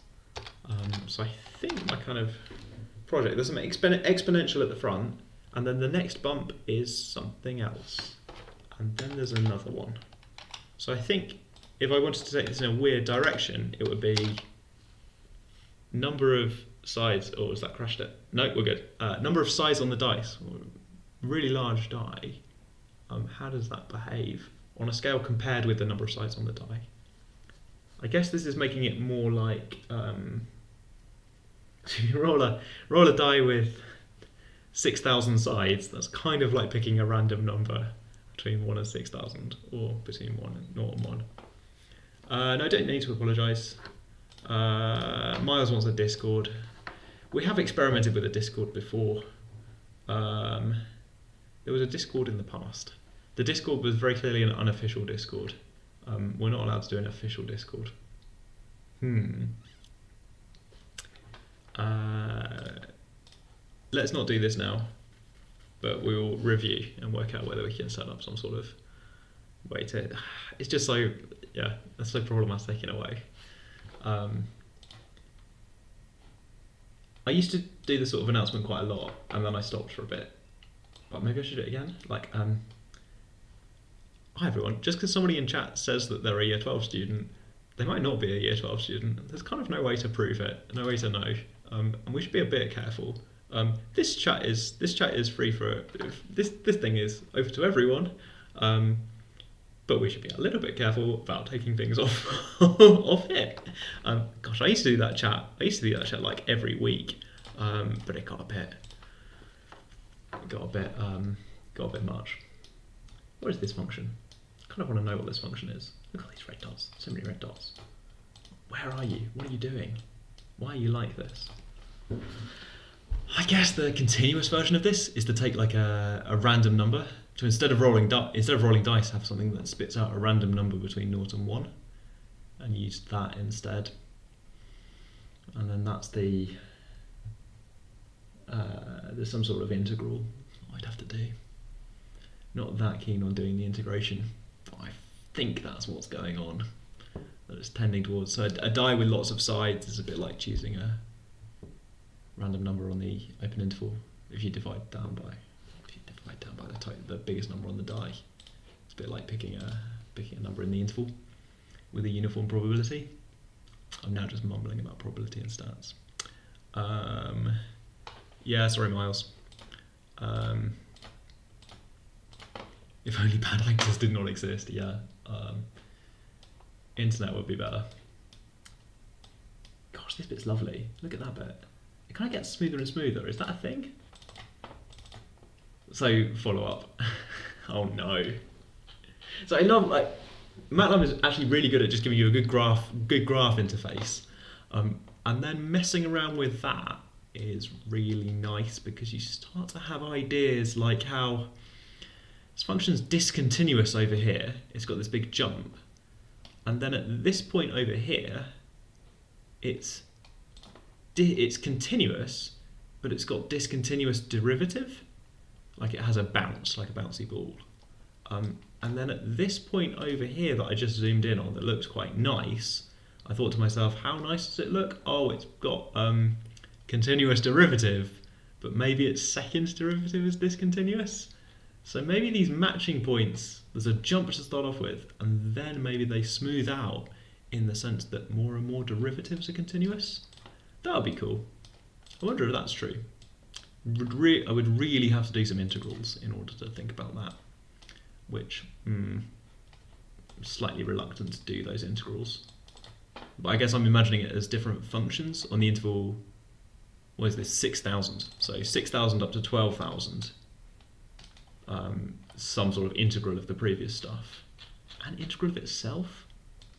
So I think my kind of project, there's some exponential at the front, and then the next bump is something else. And then there's another one. So I think if I wanted to take this in a weird direction, it would be number of sides. Oh, has that crashed it? No, we're good. Number of sides on the dice. Really large die. How does that behave on a scale compared with the number of sides on the die? I guess this is making it more like you roll a die with 6,000 sides. That's kind of like picking a random number between 1 and 6,000, or between 1 and 0 and 1. No, I don't need to apologise. Miles wants a Discord. We have experimented with a Discord before. There was a Discord in the past. The Discord was very clearly an unofficial Discord. We're not allowed to do an official Discord. Let's not do this now. but we'll review and work out whether we can set up some sort of way to. It's just so, yeah, that's so problematic in a way. I used to do this sort of announcement quite a lot, and then I stopped for a bit. But maybe I should do it again. Like, hi everyone. Just because somebody in chat says that they're a Year 12 student, they might not be a Year 12 student. There's kind of no way to prove it, no way to know, and we should be a bit careful. This chat is free for this thing is open to everyone, but we should be a little bit careful about taking things off off it. Gosh, I used to do that chat. Like every week, but it got a bit much. What is this function? I kind of want to know what this function is. Look at these red dots. So many red dots. Where are you? What are you doing? Why are you like this? I guess the continuous version of this is to take like a random number. So instead of rolling dice, have something that spits out a random number between 0 and 1, and use that instead. And then that's there's some sort of integral I'd have to do. Not that keen on doing the integration, but I think that's what's going on. That it's tending towards. So a die with lots of sides is a bit like choosing a random number on the open interval. If you divide down by the biggest number on the die, it's a bit like picking a number in the interval with a uniform probability. I'm now just mumbling about probability and stats. Yeah, sorry, Miles. If only bad actors did not exist. Yeah, internet would be better. Gosh, this bit's lovely. Look at that bit. It kind of gets smoother and smoother. Is that a thing? So follow up. Oh no. So I love MATLAB is actually really good at just giving you a good graph interface, and then messing around with that is really nice because you start to have ideas like how this function's discontinuous over here. It's got this big jump, and then at this point over here, it's continuous, but it's got discontinuous derivative. Like it has a bounce, like a bouncy ball. And then at this point over here that I just zoomed in on that looks quite nice, I thought to myself, how nice does it look? Oh, it's got continuous derivative, but maybe its second derivative is discontinuous. So maybe these matching points, there's a jump to start off with, and then maybe they smooth out in the sense that more and more derivatives are continuous. That would be cool. I wonder if that's true. I would really have to do some integrals in order to think about that, which I'm slightly reluctant to do those integrals. But I guess I'm imagining it as different functions on the interval, what is this, 6,000. So 6,000 up to 12,000, some sort of integral of the previous stuff. An integral of itself?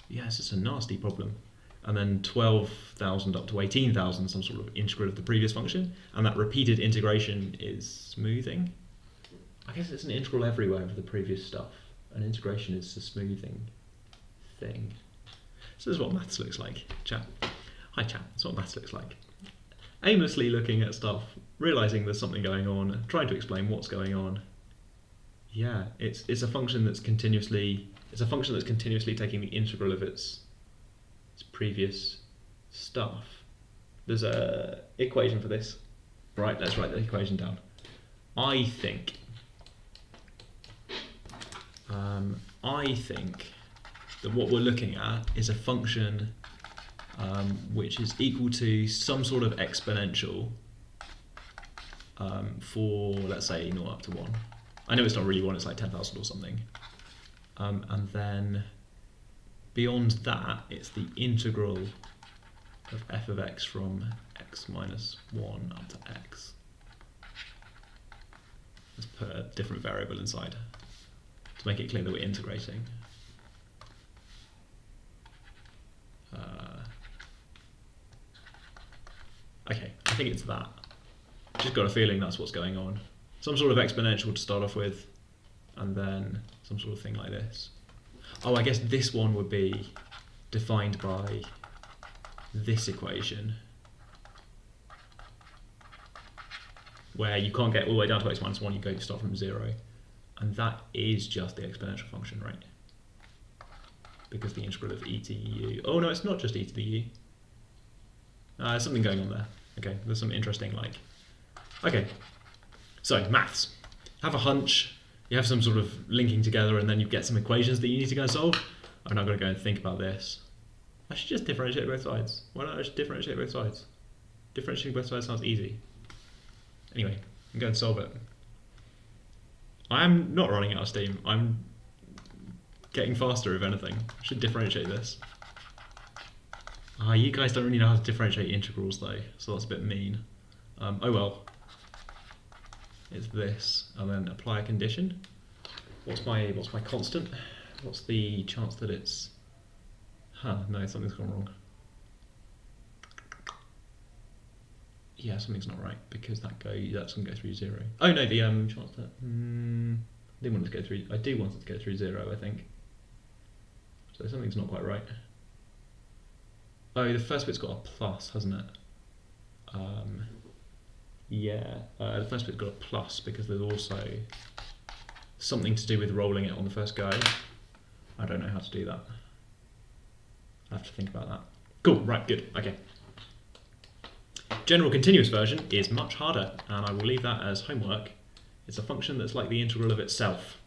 Yes, it's a nasty problem. And then 12,000 up to 18,000, some sort of integral of the previous function, and that repeated integration is smoothing. I guess it's an integral everywhere of the previous stuff. An integration is the smoothing thing. So this is what maths looks like, chat. Hi chat, that's what maths looks like. Aimlessly looking at stuff, realising there's something going on, trying to explain what's going on. Yeah, it's a function that's continuously taking the integral of its previous stuff. There's a equation for this. Right, let's write the equation down. I think that what we're looking at is a function which is equal to some sort of exponential for, let's say, 0 up to 1. I know it's not really 1, it's like 10,000 or something. And then beyond that, it's the integral of f of x from x minus 1 up to x. Let's put a different variable inside to make it clear that we're integrating. Okay, I think it's that. Just got a feeling that's what's going on. Some sort of exponential to start off with, and then some sort of thing like this. Oh, I guess this one would be defined by this equation. where you can't get all the way down to x minus 1, you start from 0. And that is just the exponential function, right? Because the integral of e to u... Oh no, it's not just e to the u. There's something going on there. Okay, there's some interesting, like... Okay, so maths. Have a hunch, you have some sort of linking together, and then you get some equations that you need to go and solve. I'm not going to go and think about this. I should just differentiate both sides. Why don't I just differentiate both sides? Differentiating both sides sounds easy. Anyway, I'm going to solve it. I am not running out of steam. I'm getting faster, if anything. I should differentiate this. You guys don't really know how to differentiate integrals, though, so that's a bit mean. Oh well. It's this, and then apply a condition. What's my constant? What's the chance that it's... no, something's gone wrong. Yeah, something's not right, because that's going to go through 0. Oh no, the chance that... I do want it to go through... I do want it to go through 0, I think. So something's not quite right. Oh, the first bit's got a plus, hasn't it? Yeah, the first bit's got a plus because there's also something to do with rolling it on the first go. I don't know how to do that. I have to think about that. Cool, right, good, okay. General continuous version is much harder, and I will leave that as homework. It's a function that's like the integral of itself.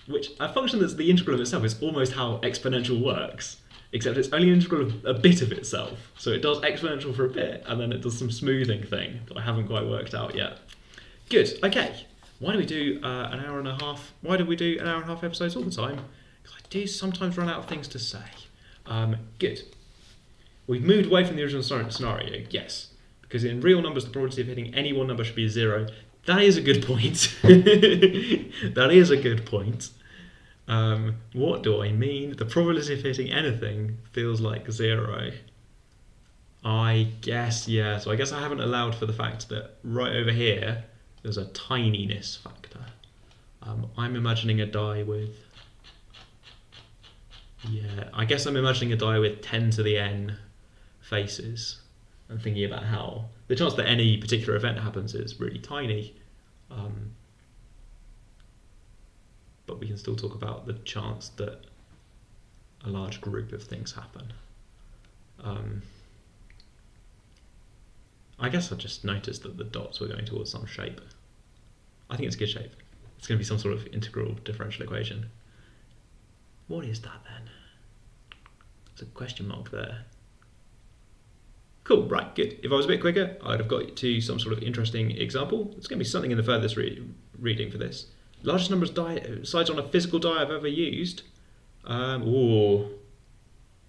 Which, a function that's the integral of itself is almost how exponential works, except it's only an integral of a bit of itself. So it does exponential for a bit, and then it does some smoothing thing that I haven't quite worked out yet. Good, okay. Why do we do an hour and a half? Why do we do an hour and a half episodes all the time? Because I do sometimes run out of things to say. Good. We've moved away from the original scenario, yes. Because in real numbers, the probability of hitting any one number should be 0. That is a good point. That is a good point. What do I mean? The probability of hitting anything feels like 0. I guess, yeah. So I guess I haven't allowed for the fact that right over here, there's a tininess factor. I'm imagining a die with... Yeah, I guess I'm imagining a die with 10 to the n faces and thinking about how the chance that any particular event happens is really tiny. But we can still talk about the chance that a large group of things happen. I guess I just noticed that the dots were going towards some shape. I think it's a good shape. It's going to be some sort of integral differential equation. What is that then? There's a question mark there. Cool, right, good. If I was a bit quicker, I'd have got to some sort of interesting example. It's going to be something in the furthest reading for this. Largest number of sides on a physical die I've ever used.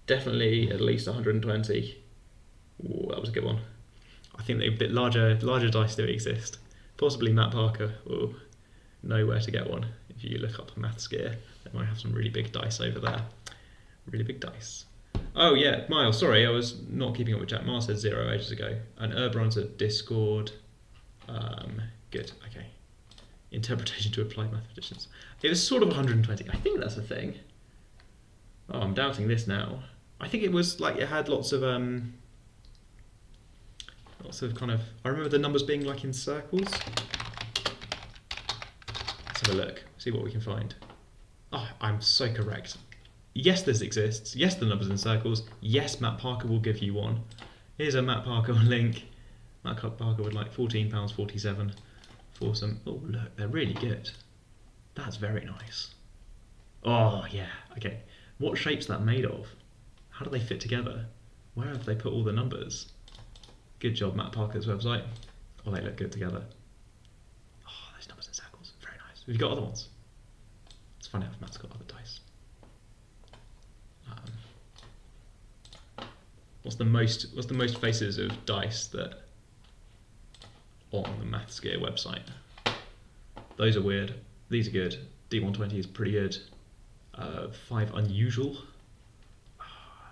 Definitely at least 120. Ooh, that was a good one. I think a bit larger dice do exist. Possibly Matt Parker will know where to get one. If you look up Maths Gear, they might have some really big dice over there. Really big dice. Oh yeah, Miles, sorry, I was not keeping up with chat. Miles said 0 ages ago. And Erbron's at Discord. Good, okay. Interpretation to applied mathematicians. It was sort of 120. I think that's a thing. Oh, I'm doubting this now. I think it was like it had lots of kind of... I remember the numbers being like in circles. Let's have a look, see what we can find. Oh, I'm so correct. Yes, this exists. Yes, the number's in circles. Yes, Matt Parker will give you one. Here's a Matt Parker link. Matt Parker would like £14.47 for some... Oh, look, they're really good. That's very nice. Oh, yeah, okay. What shape's that made of? How do they fit together? Where have they put all the numbers? Good job, Matt Parker's website. Oh, they look good together. Oh, those numbers in circles. Very nice. Have you got other ones? Let's find out if Matt's got other dice. What's the most faces of dice that on the Maths Gear website? Those are weird. These are good. D120 is pretty good. 5 unusual.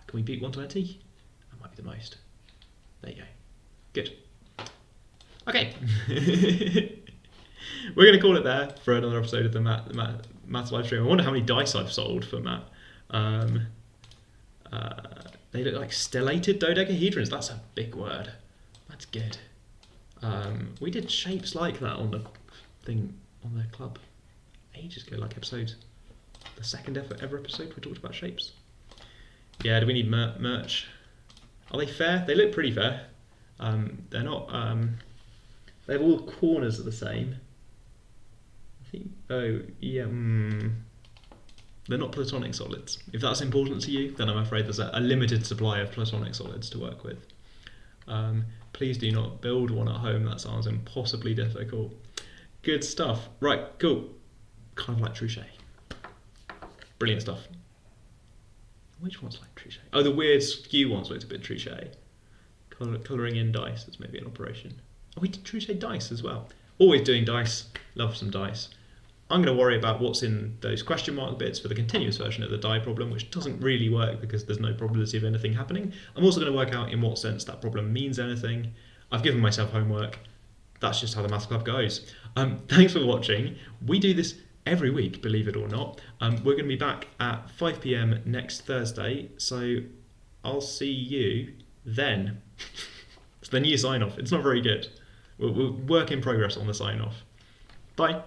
Can we beat 120? That might be the most. There you go. Good. Okay. We're going to call it there for another episode of the Maths live stream. I wonder how many dice I've sold for Matt. They look like stellated dodecahedrons. That's a big word. That's good. We did shapes like that on the thing on the club ages ago, like the second ever episode we talked about shapes. Yeah, do we need merch? Are they fair? They look pretty fair. They're not. They have all the corners are the same. I think. Oh yeah. They're not platonic solids. If that's important to you, then I'm afraid there's a limited supply of platonic solids to work with. Please do not build one at home. That sounds impossibly difficult. Good stuff. Right, cool. Kind of like Truchet. Brilliant stuff. Which one's like Truchet? Oh, the weird skew ones looked a bit Truchet. Colouring in dice, that's maybe an operation. Oh, we did Truchet dice as well. Always doing dice. Love some dice. I'm going to worry about what's in those question mark bits for the continuous version of the die problem, which doesn't really work because there's no probability of anything happening. I'm also going to work out in what sense that problem means anything. I've given myself homework. That's just how the Maths Club goes. Thanks for watching. We do this every week, believe it or not. We're going to be back at 5 PM next Thursday, so I'll see you then. It's the new sign-off. It's not very good. We'll work in progress on the sign-off. Bye.